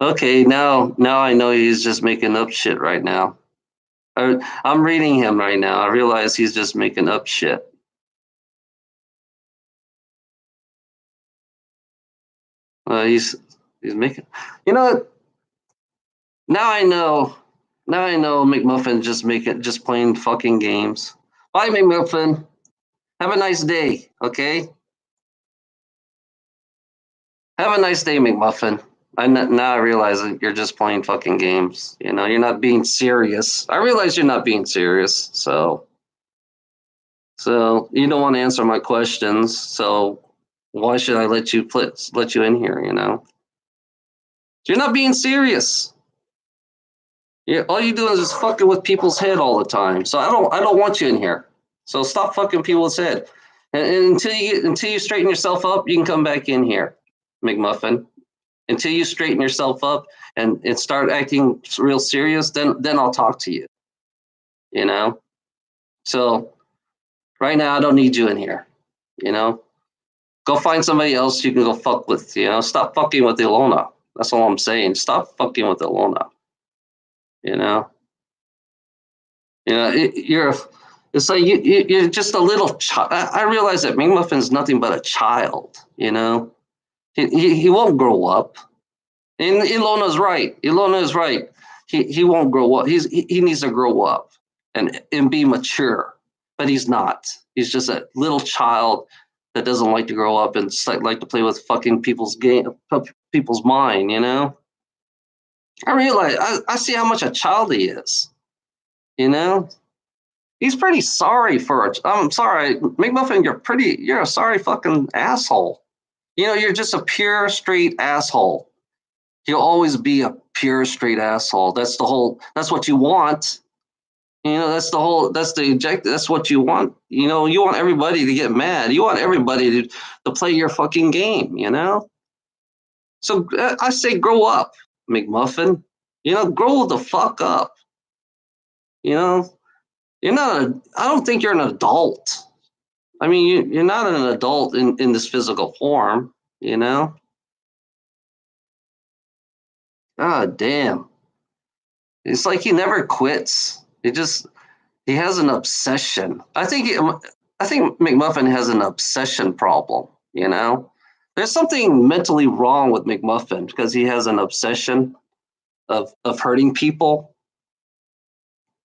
okay, now I know he's just making up shit right now. I'm reading him right now. I realize he's just making up shit. He's making. You know what? Now I know. Now I know McMuffin just playing fucking games. Bye, McMuffin. Have a nice day. Okay. Have a nice day, McMuffin. Now I realize that you're just playing fucking games. You're not being serious. I realize you're not being serious. So you don't want to answer my questions. So why should I let you in here? You're not being serious. Yeah, all you doing is just fucking with people's head all the time. So I don't want you in here. So stop fucking people's head. And until you straighten yourself up, you can come back in here, McMuffin. Until you straighten yourself up and start acting real serious, then I'll talk to you. You know. So right now I don't need you in here. You know. Go find somebody else you can go fuck with. Stop fucking with Ilona. That's all I'm saying. Stop fucking with Ilona. You know. You're. It's like you're just a little child. I realize that McMuffin's nothing but a child. He won't grow up. And Ilona's right. Ilona is right. He won't grow up. He needs to grow up and be mature. But he's not. He's just a little child that doesn't like to grow up and like to play with fucking people's mind. I realize I see how much a child he is. You know, he's pretty sorry for it. I'm sorry, McMuffin. You're a sorry fucking asshole. You're just a pure straight asshole. He'll always be a pure straight asshole. That's what you want. That's the objective. That's what you want. You want everybody to get mad. You want everybody to play your fucking game. So I say grow up, McMuffin. Grow the fuck up. You know, I don't think you're an adult. I mean, you're not an adult in this physical form, you know? God damn. It's like he never quits. He has an obsession. I think McMuffin has an obsession problem. There's something mentally wrong with McMuffin because he has an obsession. of hurting people.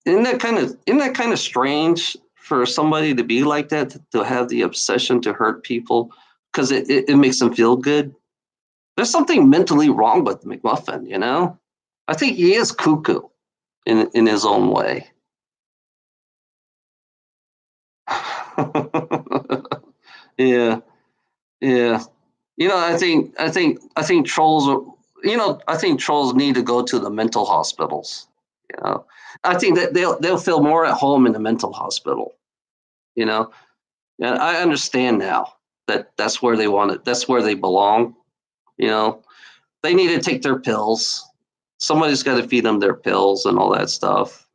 Isn't that kind of strange for somebody to be like that, to have the obsession to hurt people because it makes them feel good? There's something mentally wrong with McMuffin, you know? I think he is cuckoo in his own way. Yeah, yeah. I think trolls are, I think trolls need to go to the mental hospitals. You know, I think that they'll feel more at home in the mental hospital. You know, and I understand now that that's where they want it. That's where they belong. You know, they need to take their pills. Somebody's got to feed them their pills and all that stuff.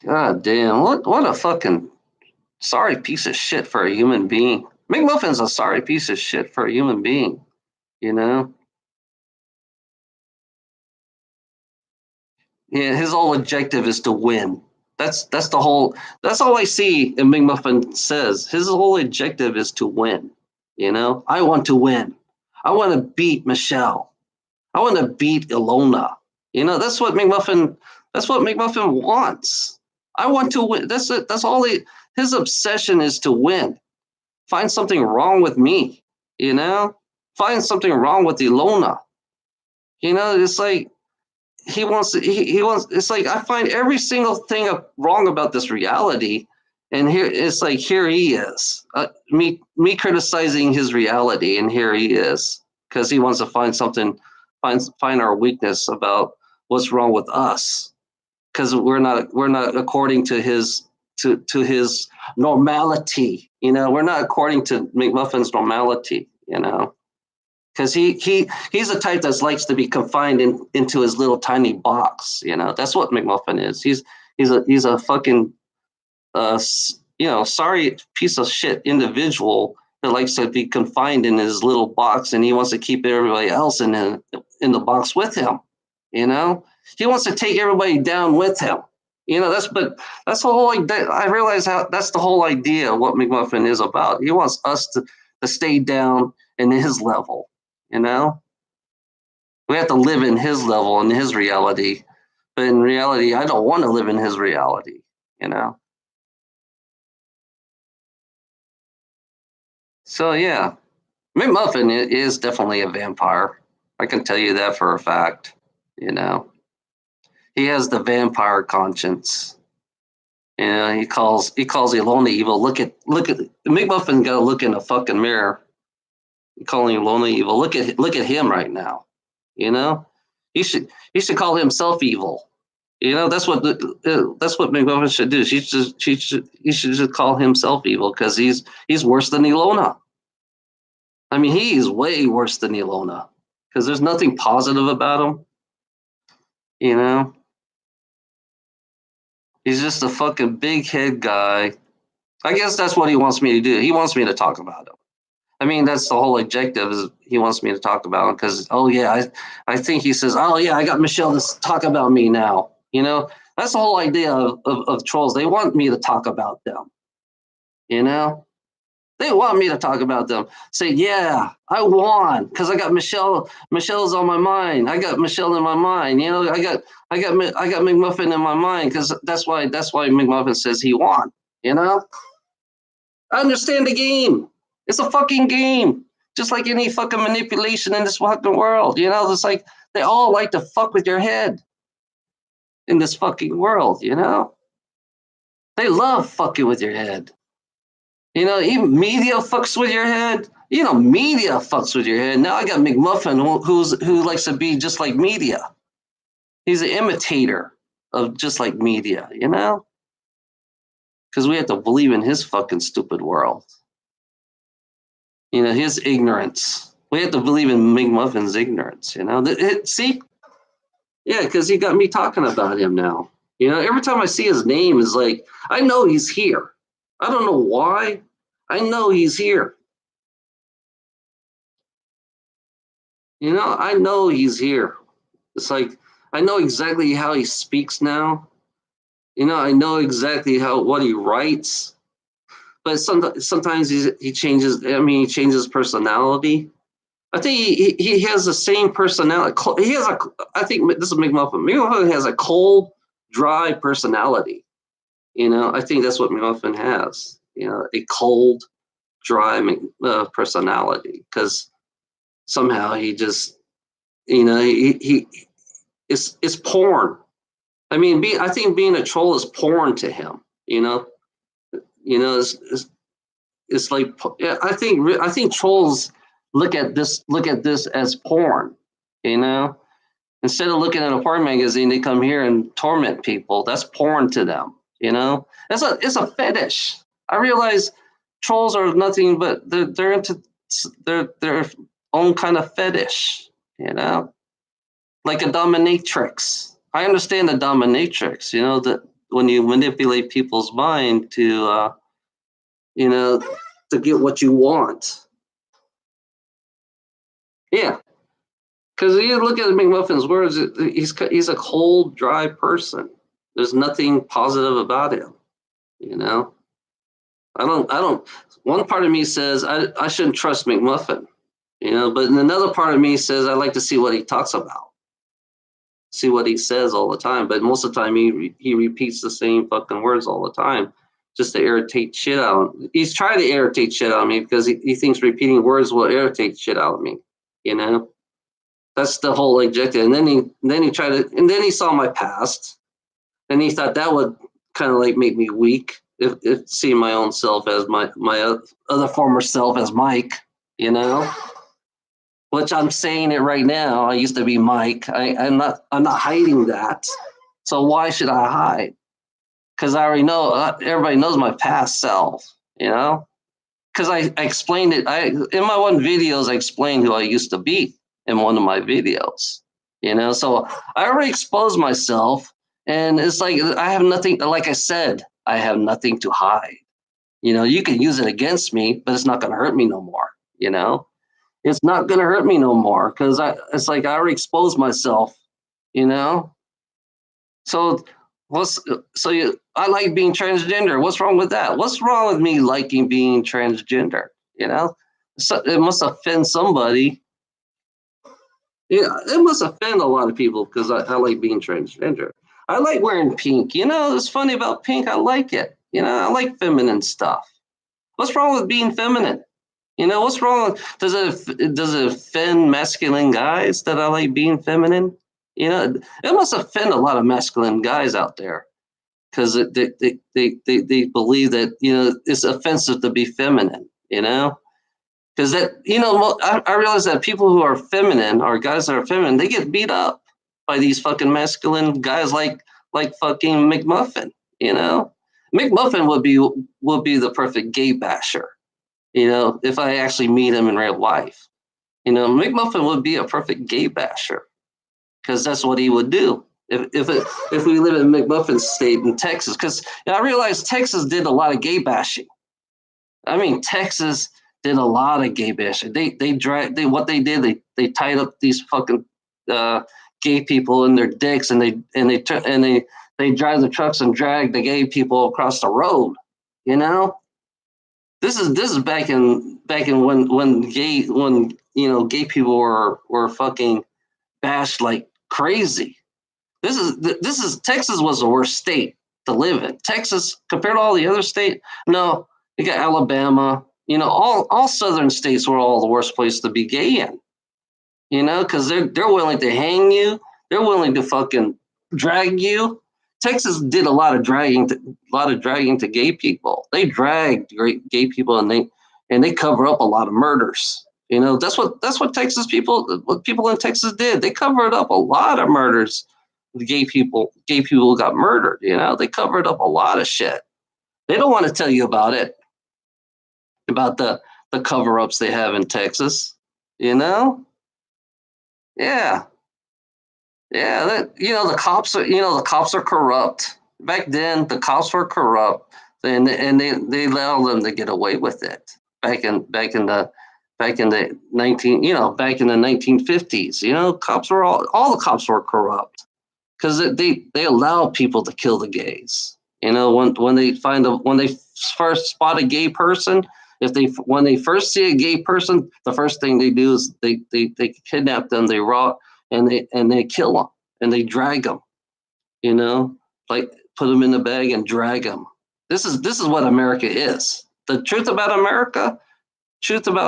God damn, what a fucking sorry piece of shit for a human being. McMuffin's a sorry piece of shit for a human being. You know, yeah, his whole objective is to win. That's the whole. That's all I see. And McMuffin says his whole objective is to win. You know, I want to win. I want to beat Michelle. I want to beat Ilona. You know, that's what McMuffin. That's what McMuffin wants. I want to win. That's it. That's all he. His obsession is to win. Find something wrong with me. You know, find something wrong with Ilona. You know, it's like he wants. It's like I find every single thing wrong about this reality, and here it's like here he is, me criticizing his reality, and here he is because he wants to find something, find our weakness about what's wrong with us because we're not according to his normality. You know, we're not according to McMuffin's normality. You know, because he's a type that likes to be confined into his little tiny box. You know, that's what McMuffin is. He's a fucking sorry piece of shit individual that likes to be confined in his little box, and he wants to keep everybody else in the box with him. You know, he wants to take everybody down with him. You know, that's the whole idea. I realize how that's the whole idea of what McMuffin is about. He wants us to stay down in his level. You know, we have to live in his level and his reality, but in reality, I don't want to live in his reality. You know, so yeah, McMuffin is definitely a vampire. I can tell you that for a fact. You know, he has the vampire conscience. You know, he calls Ilona evil. Look at McMuffin. Got to look in a fucking mirror. Calling Ilona evil. Look at him right now. You know, he should call himself evil. You know, that's what McMuffin should do. He should just call himself evil because he's worse than Ilona. I mean, he is way worse than Ilona because there's nothing positive about him. You know, he's just a fucking big head guy. I guess that's what he wants me to do. He wants me to talk about him. I mean, that's the whole objective is he wants me to talk about him because, oh, yeah, I think he says, oh, yeah, I got Michelle to talk about me now. You know, that's the whole idea of trolls. They want me to talk about them. You know, they want me to talk about them. Say, yeah, I won because I got Michelle. Michelle's on my mind. I got Michelle in my mind. You know, I got McMuffin in my mind because that's why McMuffin says he won. You know, I understand the game. It's a fucking game. Just like any fucking manipulation in this fucking world. You know, it's like they all like to fuck with your head in this fucking world, you know? They love fucking with your head. You know, even media fucks with your head. You know, media fucks with your head. Now I got McMuffin who likes to be just like media. He's an imitator of just like media, you know? Because we have to believe in his fucking stupid world. You know, his ignorance. We have to believe in McMuffin's ignorance, you know? See? Yeah, because he got me talking about him now. You know, every time I see his name is like, I know he's here. I don't know why. I know he's here. You know, I know he's here. It's like I know exactly how he speaks now. You know, I know exactly what he writes. But sometimes he changes. I mean, he changes personality. I think he has the same personality. He has a. I think this is McMuffin. McMuffin has a cold, dry personality. I think that's what McMuffin has. A cold, dry personality. Because somehow he just, he it's porn. I mean, I think being a troll is porn to him. It's like, I think trolls look at this as porn. You know, instead of looking at a porn magazine, they come here and torment people. That's porn to them. It's a fetish. I realize trolls are nothing but they're into their own kind of fetish. Like a dominatrix. I understand the dominatrix. That when you manipulate people's mind to to get what you want. Yeah, because you look at McMuffin's words, he's a cold, dry person. There's nothing positive about him. I don't. One part of me says I shouldn't trust McMuffin. But another part of me says I like to see what he talks about, see what he says all the time. But most of the time he repeats the same fucking words all the time, just to irritate shit out. He's trying to irritate shit out of me because he thinks repeating words will irritate shit out of me. That's the whole objective. And then he tried to, and then he saw my past, and he thought that would kind of like make me weak if seeing my own self as my other former self as Mike. Which I'm saying it right now. I used to be Mike. I'm not hiding that. So why should I hide? Because I already know, everybody knows my past self, because I explained it. In my one videos, I explained who I used to be in one of my videos, so I already exposed myself, and it's like, I have nothing, like I said, I have nothing to hide. You can use it against me, but it's not going to hurt me no more, it's not going to hurt me no more, because it's like I already exposed myself, so I like being transgender. What's wrong with that? What's wrong with me liking being transgender? So it must offend somebody. Yeah, it must offend a lot of people because I like being transgender. I like wearing pink. It's funny about pink. I like it. I like feminine stuff. What's wrong with being feminine? What's wrong? Does it offend masculine guys that I like being feminine? It must offend a lot of masculine guys out there because they believe that it's offensive to be feminine. Because I realize that people who are feminine, or guys that are feminine, they get beat up by these fucking masculine guys like fucking McMuffin. McMuffin would be the perfect gay basher. If I actually meet him in real life, McMuffin would be a perfect gay basher, because that's what he would do if we live in McMuffin's state in Texas. Because I realized Texas did a lot of gay bashing. I mean, Texas did a lot of gay bashing. What they did, they tied up these fucking gay people in their dicks, and they drive the trucks and drag the gay people across the road. This is back in when gay people were fucking bashed like crazy. This is Texas was the worst state to live in. Texas, compared to all the other states, no, you got Alabama. All southern states were all the worst place to be gay in. Because they're willing to hang you. They're willing to fucking drag you. Texas did a lot of dragging to gay people. They dragged gay people, and they cover up a lot of murders. That's what Texas people in Texas did. They covered up a lot of murders. Gay people got murdered. They covered up a lot of shit. They don't want to tell you about it, about the cover-ups they have in Texas. Yeah. The cops are corrupt. Back then, the cops were corrupt, and they allowed them to get away with it. Back in the 1950s, cops were all the cops were corrupt, because they allowed people to kill the gays. When they first spot a gay person, When they first see a gay person, the first thing they do is they kidnap them, they raw, and they kill them and they drag them. You know, like put them in the bag and drag them. This is what America is. The truth about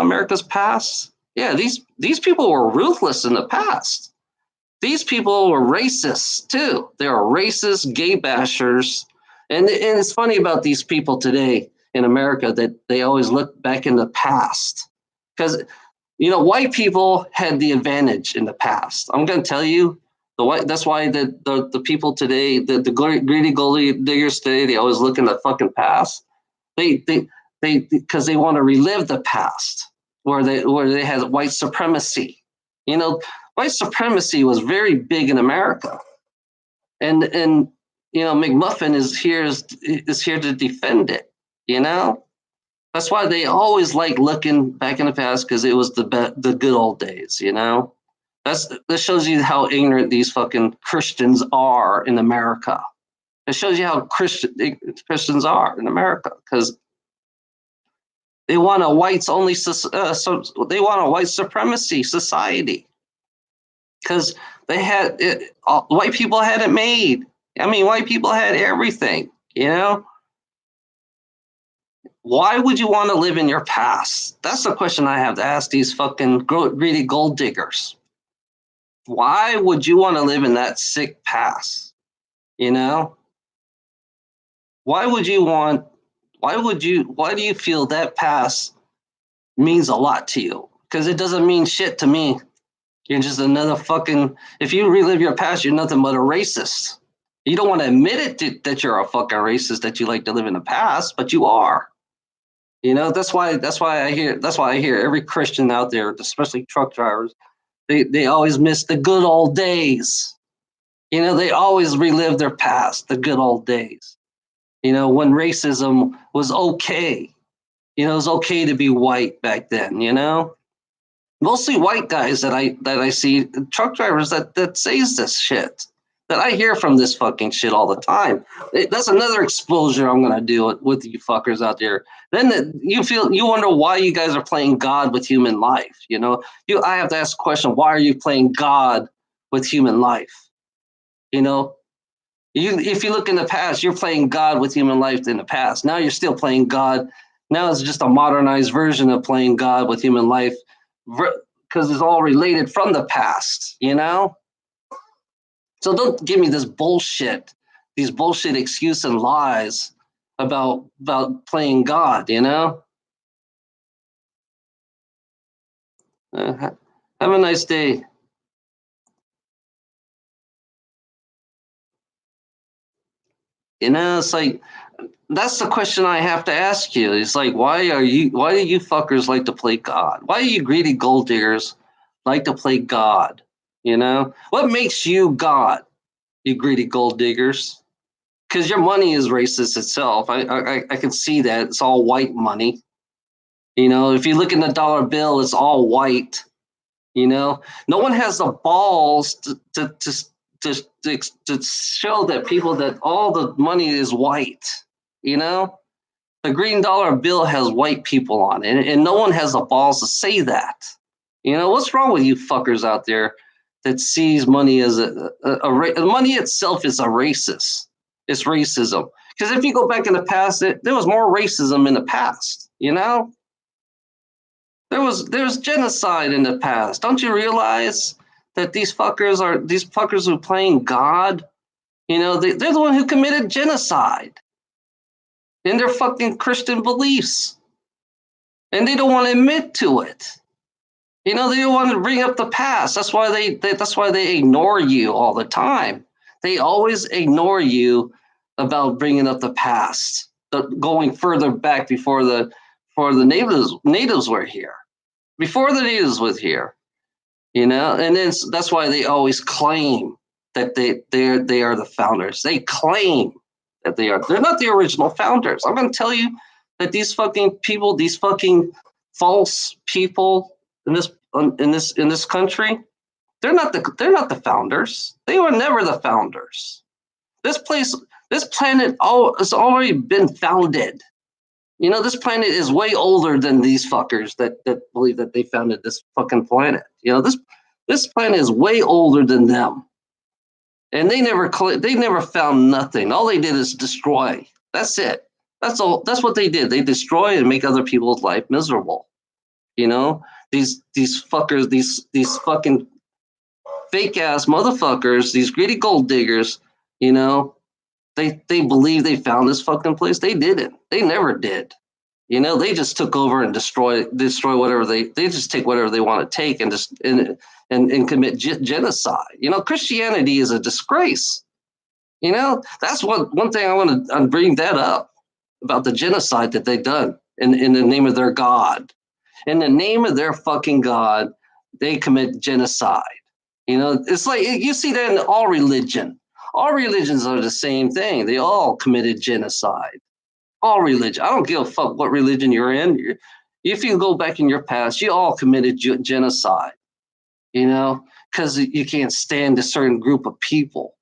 America's past. Yeah, these people were ruthless in the past. These people were racist too. They are racist, gay bashers, and it's funny about these people today in America that they always look back in the past because white people had the advantage in the past. I'm going to tell you that's why the people today, the greedy gold diggers today, they always look in the fucking past. They because they want to relive the past where they had white supremacy. White supremacy was very big in America, and McMuffin is here to defend it. That's why they always like looking back in the past because it was the good old days. This shows you how ignorant these fucking Christians are in America. It shows you how Christians are in America because they want a whites only. They want a white supremacy society because they had it. White people had it made. I mean, white people had everything. Why would you want to live in your past? That's the question I have to ask these fucking greedy gold diggers. Why would you want to live in that sick past? Why do you feel that past means a lot to you? Because it doesn't mean shit to me. You're just another if you relive your past, you're nothing but a racist. You don't want to admit it that you're a fucking racist, that you like to live in the past, but you are. That's why I hear every Christian out there, especially truck drivers, they always miss the good old days. They always relive their past, the good old days. When racism was okay. It was okay to be white back then, Mostly white guys that I see, truck drivers that says this shit. That I hear from this fucking shit all the time. That's another exposure I'm gonna do with you fuckers out there. Then you wonder why you guys are playing God with human life. I have to ask the question: why are you playing God with human life? If you look in the past, you're playing God with human life in the past. Now you're still playing God. Now it's just a modernized version of playing God with human life, because it's all related from the past. So don't give me these bullshit excuses and lies about playing God, Have a nice day. It's like, that's the question I have to ask you. It's like, why do you fuckers like to play God? Why do you greedy gold diggers like to play God? What makes you God, you greedy gold diggers? Because your money is racist itself. I can see that. It's all white money. If you look in the dollar bill, it's all white. No one has the balls to show that people that all the money is white. The green dollar bill has white people on it, and no one has the balls to say that. What's wrong with you fuckers out there that sees money as money itself is a racist. It's racism. Because if you go back in the past, there was more racism in the past. There was genocide in the past. Don't you realize that these fuckers who are playing God? They're the one who committed genocide in their fucking Christian beliefs, and they don't want to admit to it. They don't want to bring up the past. That's why they ignore you all the time. They always ignore you about bringing up the past, going further back before the natives were here, before the natives were here. And then that's why they always claim that they are the founders. They claim that they are. They're not the original founders. I'm going to tell you that these fucking people, these fucking false people in this country, they're not the founders. They were never the founders. This planet has already been founded. You know, this planet is way older than these fuckers that believe that they founded this fucking planet. You know, this planet is way older than them, and they never found nothing. All they did is destroy. That's it. That's all. That's what they did. They destroy and make other people's life miserable. You know, these fuckers, these fucking fake ass motherfuckers, these greedy gold diggers. You know, they believe they found this fucking place. They didn't. They never did. You know, they just took over and destroy whatever they just take whatever they want to take and just and commit genocide. You know, Christianity is a disgrace. You know, that's one thing I want to bring that up about the genocide that they've done in the name of their God. In the name of their fucking God, they commit genocide. You know, it's like you see that in all religion. All religions are the same thing. They all committed genocide. All religion. I don't give a fuck what religion you're in. If you go back in your past, you all committed genocide. You know, because you can't stand a certain group of people.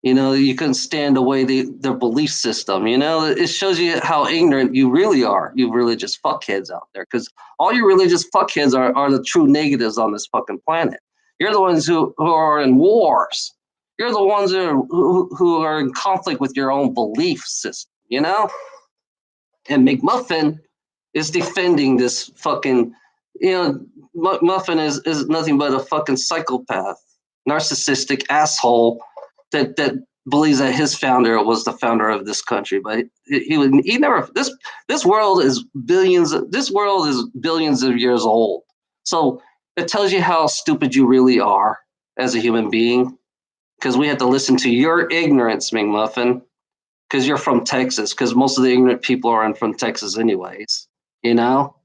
You know, you couldn't stand away their belief system. You know, it shows you how ignorant you really are, you religious fuckheads out there. Because all you religious fuckheads are the true negatives on this fucking planet. You're the ones who are in wars. You're the ones who are in conflict with your own belief system, you know? And McMuffin is defending this fucking, you know, Muffin is nothing but a fucking psychopath, narcissistic asshole that believes that his founder was the founder of this country, but he never. This world is billions. This world is billions of years old. So it tells you how stupid you really are as a human being, because we have to listen to your ignorance, McMuffin, because you're from Texas. Because most of the ignorant people are from Texas, anyways. You know,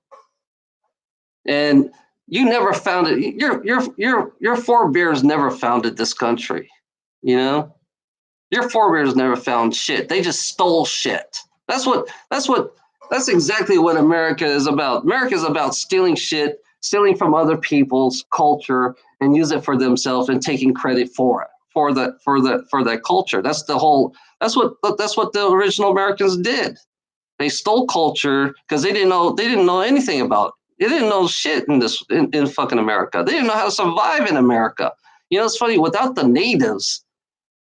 and you never founded your forebears never founded this country. You know, your forebears never found shit. They just stole shit. That's exactly what America is about. America is about stealing shit, stealing from other people's culture and use it for themselves and taking credit for it, for that culture. That's what the original Americans did. They stole culture because they didn't know anything about it. They didn't know shit in fucking America. They didn't know how to survive in America. You know, it's funny, without the natives,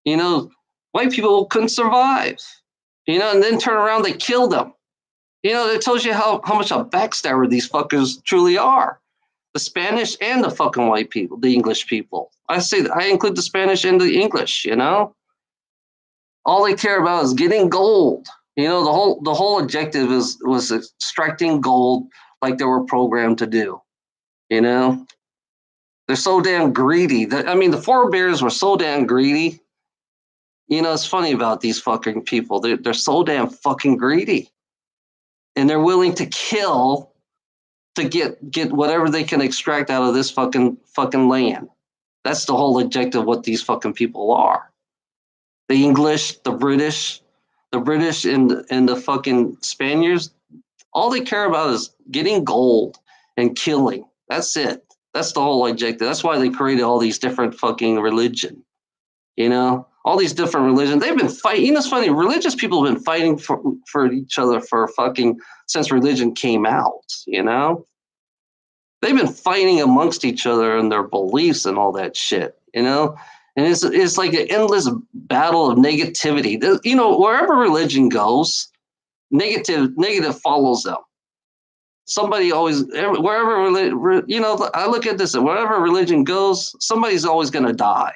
you know, white people couldn't survive, you know, and then turn around, they killed them. You know, it tells you how much a backstabber these fuckers truly are. The Spanish and the fucking white people, the English people. I include the Spanish and the English, you know? All they care about is getting gold. You know, the whole objective was extracting gold like they were programmed to do, you know? They're so damn greedy. The forebears were so damn greedy. You know, it's funny about these fucking people. They're so damn fucking greedy. And they're willing to kill to get whatever they can extract out of this fucking land. That's the whole objective of what these fucking people are. The English, the British and the fucking Spaniards, all they care about is getting gold and killing. That's it. That's the whole objective. That's why they created all these different fucking religion. You know, all these different religions. They've been fighting. You know, it's funny. Religious people have been fighting for each other for fucking since religion came out. You know, they've been fighting amongst each other and their beliefs and all that shit. You know, and it's like an endless battle of negativity. You know, wherever religion goes, negative follows them. Somebody always wherever you know. I look at this, and wherever religion goes, somebody's always going to die.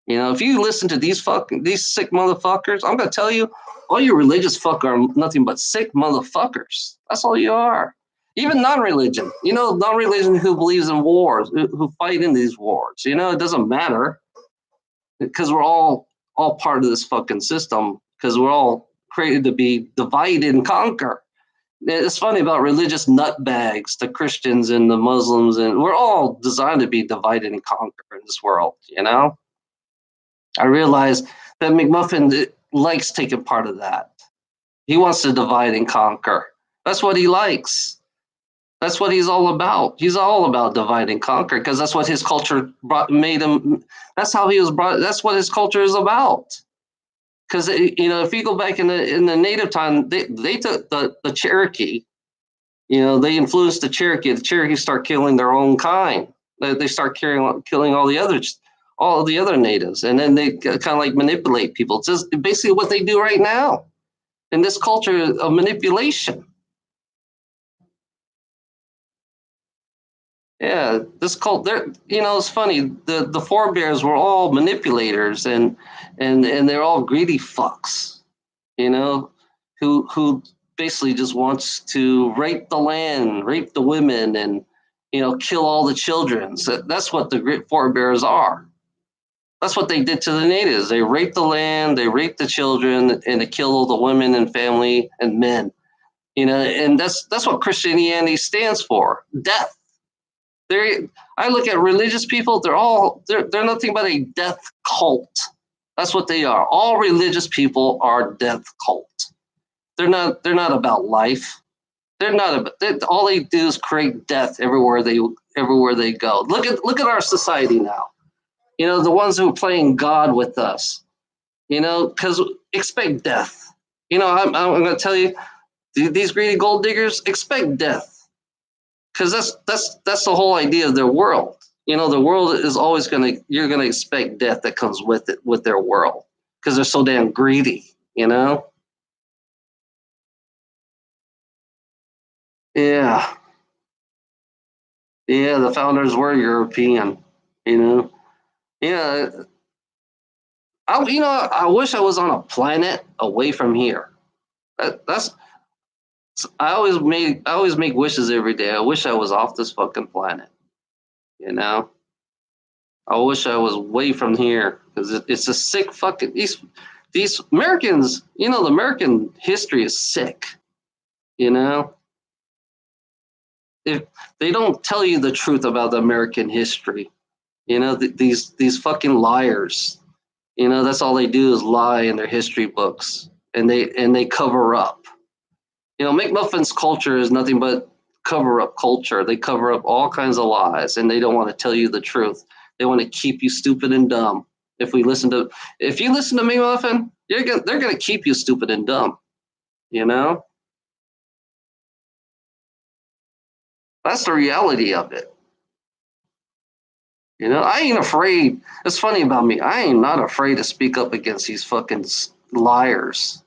You know, if you listen to these sick motherfuckers, I'm gonna tell you, all you religious fuck are nothing but sick motherfuckers. That's all you are. Even non-religion, you know, non-religion who believes in wars, who fight in these wars. You know, it doesn't matter because we're all part of this fucking system because we're all created to be divided and conquer. It's funny about religious nutbags, the Christians and the Muslims, and we're all designed to be divided and conquer in this world. You know. I realize that McMuffin likes taking part of that. He wants to divide and conquer. That's what he likes. That's what he's all about. He's all about divide and conquer because that's what his culture made him. That's how he was brought. That's what his culture is about. Because if you go back in the native time, they took the Cherokee. They influenced the Cherokee. The Cherokee start killing their own kind. They start killing all the other natives, and then they kind of like manipulate people. It's just basically what they do right now in this culture of manipulation. Yeah, this cult. It's funny. The forebears were all manipulators, and they're all greedy fucks. Who basically just wants to rape the land, rape the women, and kill all the children. So that's what the great forebears are. That's what they did to the natives. They raped the land, they raped the children, and they killed all the women and family and men. And that's what Christianity stands for: death. I look at religious people; they're nothing but a death cult. That's what they are. All religious people are death cult. They're not about life. They're not about, all they do is create death everywhere they go. Look at our society now. The ones who are playing God with us. Because expect death. I'm going to tell you, these greedy gold diggers expect death. Because that's the whole idea of their world. The world is always you're gonna expect death that comes with it, with their world, because they're so damn greedy. Yeah. Yeah, the founders were European. Yeah. I wish I was on a planet away from here. That's I always make wishes every day. I wish I was off this fucking planet. I wish I was away from here, because it's a sick fucking these Americans. The American history is sick. If they don't tell you the truth about the American history, these fucking liars. That's all they do is lie in their history books, and they cover up. McMuffin's culture is nothing but cover up culture. They cover up all kinds of lies, and they don't want to tell you the truth. They want to keep you stupid and dumb. If you listen to McMuffin, they're gonna keep you stupid and dumb. That's the reality of it. I ain't afraid. It's funny about me. I ain't not afraid to speak up against these fucking liars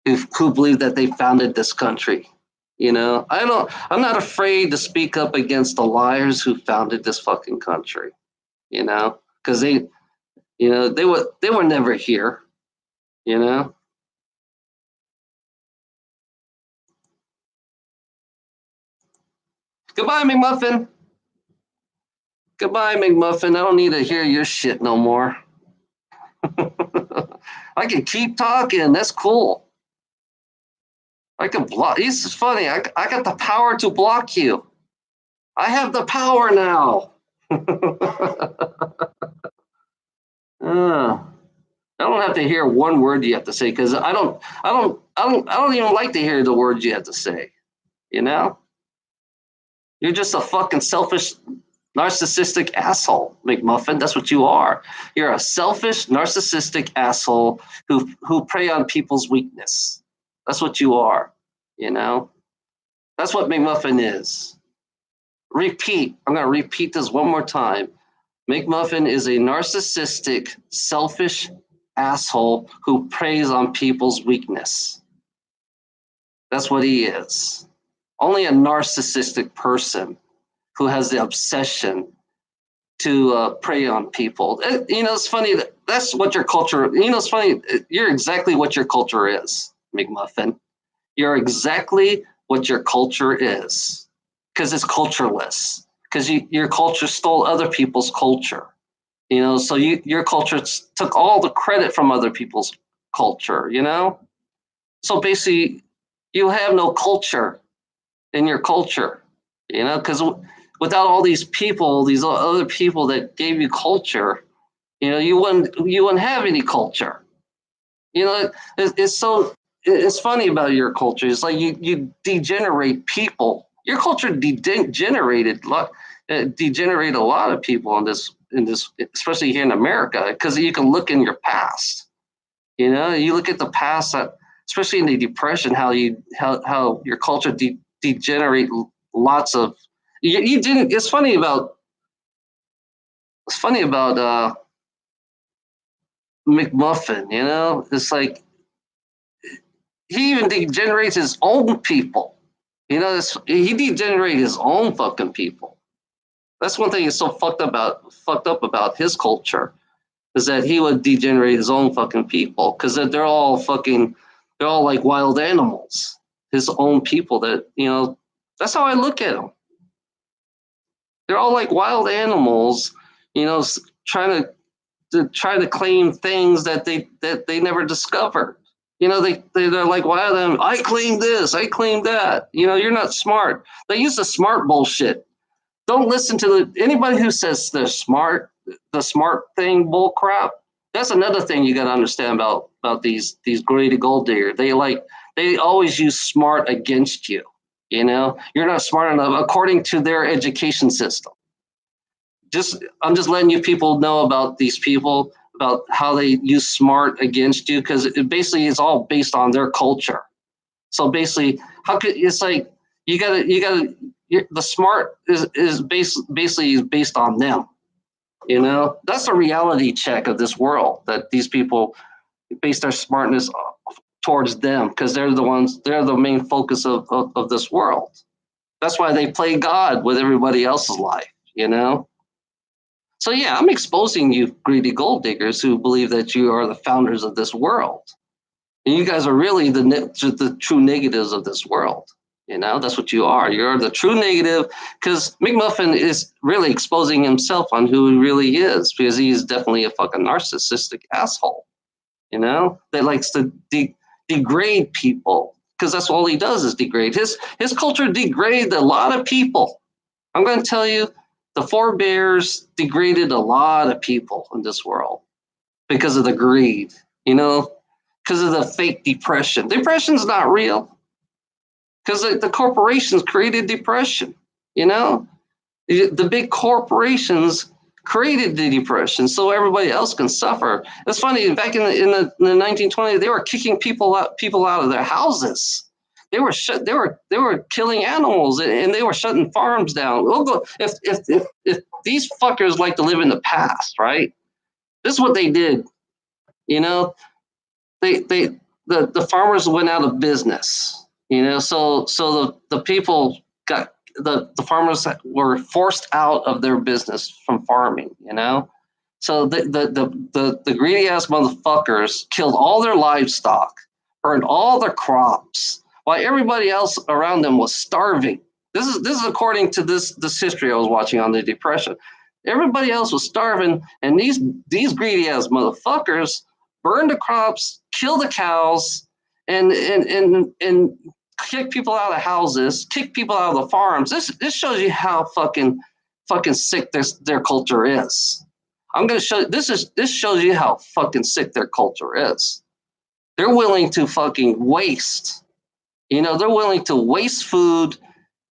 who believe that they founded this country. I'm not afraid to speak up against the liars who founded this fucking country. Because they were never here. Goodbye, McMuffin. Goodbye, McMuffin. I don't need to hear your shit no more. I can keep talking. That's cool. I can block. This is funny. I got the power to block you. I have the power now. I don't have to hear one word you have to say, because I don't even like to hear the words you have to say. You're just a fucking selfish, narcissistic asshole, McMuffin. That's what you are. You're a selfish, narcissistic asshole who prey on people's weakness. That's what you are. That's what McMuffin is. Repeat. I'm going to repeat this one more time. McMuffin is a narcissistic, selfish asshole who preys on people's weakness. That's what he is. Only a narcissistic person who has the obsession to prey on people. It's funny. That's what your culture. It's funny. You're exactly what your culture is, McMuffin. You're exactly what your culture is, because it's cultureless. Because your culture stole other people's culture. So your culture took all the credit from other people's culture. So basically, you have no culture in your culture. Because without all these people, these other people that gave you culture, you wouldn't have any culture. It's funny about your culture. It's like you degenerate people. Your culture degenerated a lot of people in this, especially here in America, because you can look in your past. You know, you look at the past, especially in the depression, how your culture degenerate lots of. You didn't. It's funny about McMuffin. You know, it's like he even degenerates his own people. You know, he degenerated his own fucking people. That's one thing that's so fucked up about his culture is that he would degenerate his own fucking people because they're all like wild animals. His own people that that's how I look at them. They're all like wild animals, you know, trying to claim things that they never discovered. You know, they're like wild animals. I claim this, I claim that. You know, you're not smart. They use the smart bullshit. Don't listen to anybody who says they're smart, the smart thing bull crap. That's another thing you got to understand about these greedy gold digger. They always use smart against you. You know, you're not smart enough according to their education system. I'm just letting you people know about these people, about how they use smart against you, because it basically is all based on their culture. So basically, how could it's like you gotta the smart basically is based on them. You know, that's a reality check of this world that these people base their smartness towards them because they're the main focus of this world. That's why they play God with everybody else's life. You know. So yeah, I'm exposing you greedy gold diggers who believe that you are the founders of this world. And you guys are really the true negatives of this world. You know, that's what you are. You're the true negative because McMuffin is really exposing himself on who he really is because he's definitely a fucking narcissistic asshole, you know, that likes to degrade people because that's all he does is degrade. His culture degraded a lot of people. I'm going to tell you, the forebears degraded a lot of people in this world because of the greed, you know, because of the fake depression. Depression's not real because the corporations created depression, you know. The big corporations created the depression so everybody else can suffer. It's funny, back in the 1920s, they were kicking people out of their houses. They were killing animals and they were shutting farms down. If these fuckers like to live in the past, right? This is what they did. You know, the farmers went out of business. You know, so the people got the farmers were forced out of their business from farming. You know, so the greedy ass motherfuckers killed all their livestock, burned all their crops, while everybody else around them was starving. This is according to this history I was watching on the Depression. Everybody else was starving, and these greedy ass motherfuckers burned the crops, kill the cows, and kick people out of houses, kick people out of the farms. This shows you how fucking sick their culture is. I'm gonna show this shows you how fucking sick their culture is. They're willing to fucking waste. You know, they're willing to waste food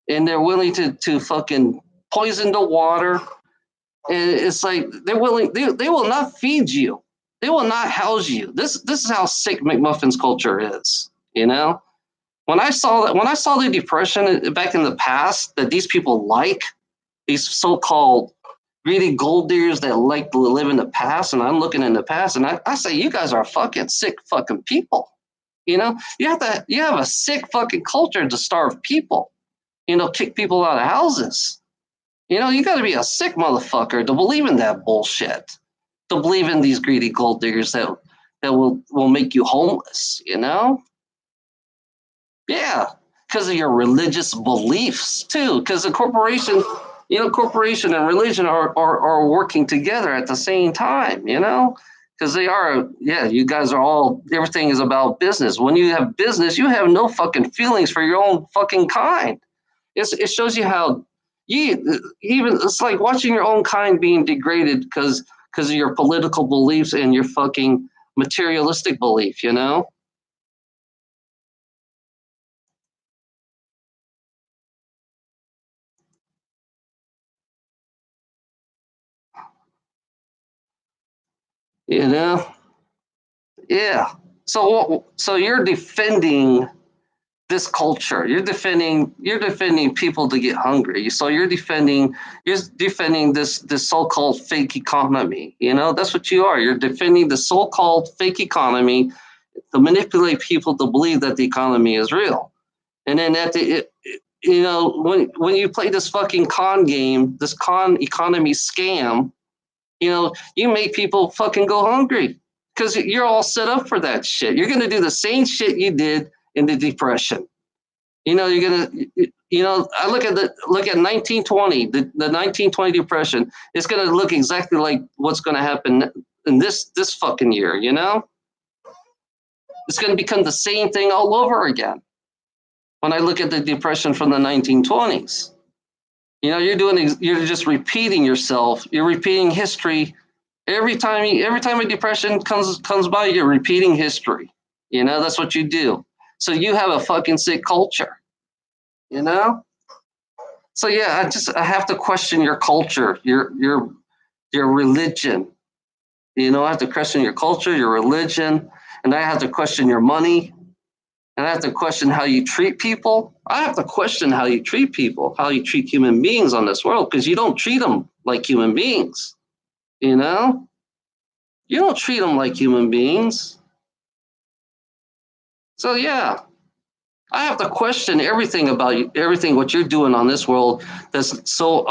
and they're willing to fucking poison the water. And it's like they will not feed you. They will not house you. This is how sick McMuffin's culture is. You know? When I saw the depression back in the past that these people like, these so-called greedy gold diggers that like to live in the past, and I'm looking in the past and I say you guys are fucking sick fucking people. You know, you have a sick fucking culture to starve people, you know, kick people out of houses. You know, you got to be a sick motherfucker to believe in that bullshit. To believe in these greedy gold diggers that will make you homeless. You know, yeah, because of your religious beliefs too. Because the corporation, you know, corporation and religion are working together at the same time. You know, because they are. Yeah, you guys are all. Everything is about business. When you have business, you have no fucking feelings for your own fucking kind. It shows you how even it's like watching your own kind being degraded because of your political beliefs and your fucking materialistic belief, you know? You know? Yeah. So you're defending this culture. You're defending people to get hungry. So you're defending this so-called fake economy. That's what you are. You're defending the so-called fake economy to manipulate people to believe that the economy is real. And then when you play this fucking con game, this con economy scam, you make people fucking go hungry because you're all set up for that shit. You're going to do the same shit you did in the depression. You're gonna, I look at 1920, the 1920 depression. It's gonna look exactly like what's gonna happen in this fucking year. It's gonna become the same thing all over again. When I look at the depression from the 1920s, you're just repeating yourself. You're repeating history every time a depression comes by. You're repeating history. That's what you do. So you have a fucking sick culture. You know. So yeah, I have to question your culture, your religion. I have to question your culture, your religion, and I have to question your money, and I have to question how you treat people. I have to question how you treat people, how you treat human beings on this world, because you don't treat them like human beings. You don't treat them like human beings. So yeah, I have to question everything about you, everything what you're doing on this world that's so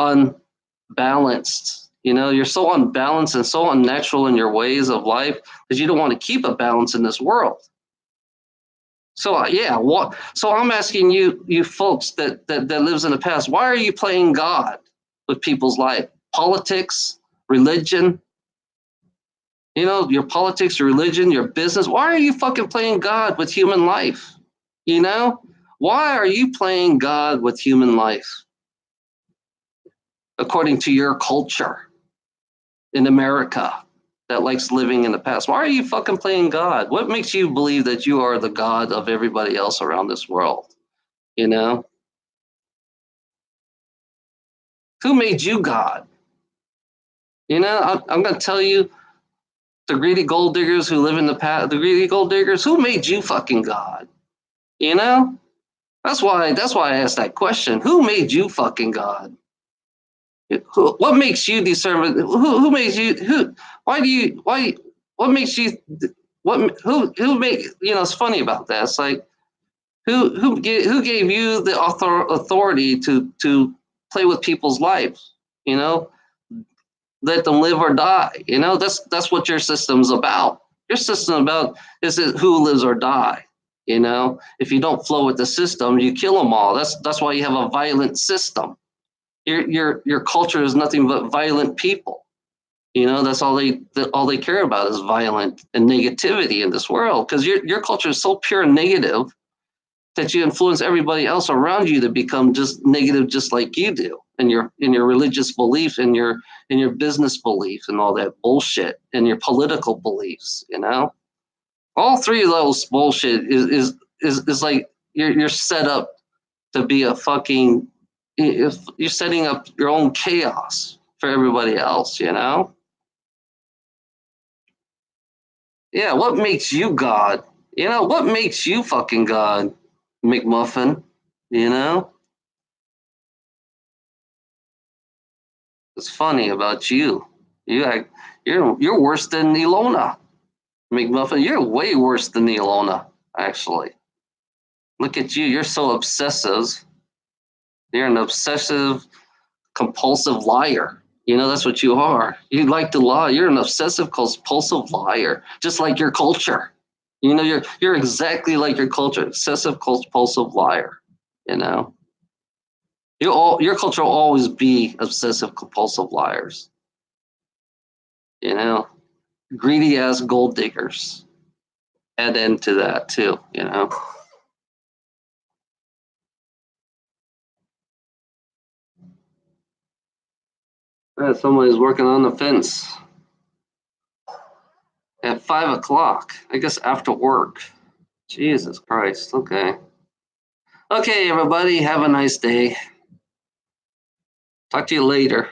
unbalanced. You're so unbalanced and so unnatural in your ways of life because you don't want to keep a balance in this world. So yeah, so I'm asking you folks that lives in the past, why are you playing God with people's life? Politics, religion, your politics, your religion, your business. Why are you fucking playing God with human life? Why are you playing God with human life? According to your culture in America that likes living in the past. Why are you fucking playing God? What makes you believe that you are the God of everybody else around this world? Who made you God? I'm going to tell you, the greedy gold diggers who live in the past, the greedy gold diggers, who made you fucking God? That's why I asked that question. Who made you fucking God? What makes you deserve? Who made you? Why do you? Why? What makes you? What? Who made? It's funny about that. It's like who gave you the authority to play with people's lives? Let them live or die. That's what your system's about. Your system about is it who lives or die. If you don't flow with the system, you kill them all. That's why you have a violent system. Your culture is nothing but violent people. That's all they care about is violent and negativity in this world. Because your culture is so pure and negative that you influence everybody else around you to become just negative, just like you do, in your religious beliefs, in your business beliefs, and all that bullshit, and your political beliefs. All three of those bullshit is like you're set up to be a fucking. If you're setting up your own chaos for everybody else. Yeah, what makes you God? What makes you fucking God, McMuffin? It's funny about you. You're worse than Ilona, McMuffin. You're way worse than Ilona, actually. Look at you. You're so obsessive. You're an obsessive, compulsive liar. That's what you are. You like to lie. You're an obsessive, compulsive liar, just like your culture. You're exactly like your culture, obsessive, compulsive liar. You know, your culture will always be obsessive, compulsive liars. You know, greedy ass gold diggers. Add into that too. Somebody's working on the fence at 5 o'clock. I guess after work. Jesus Christ. Okay. Okay, everybody. Have a nice day. Talk to you later.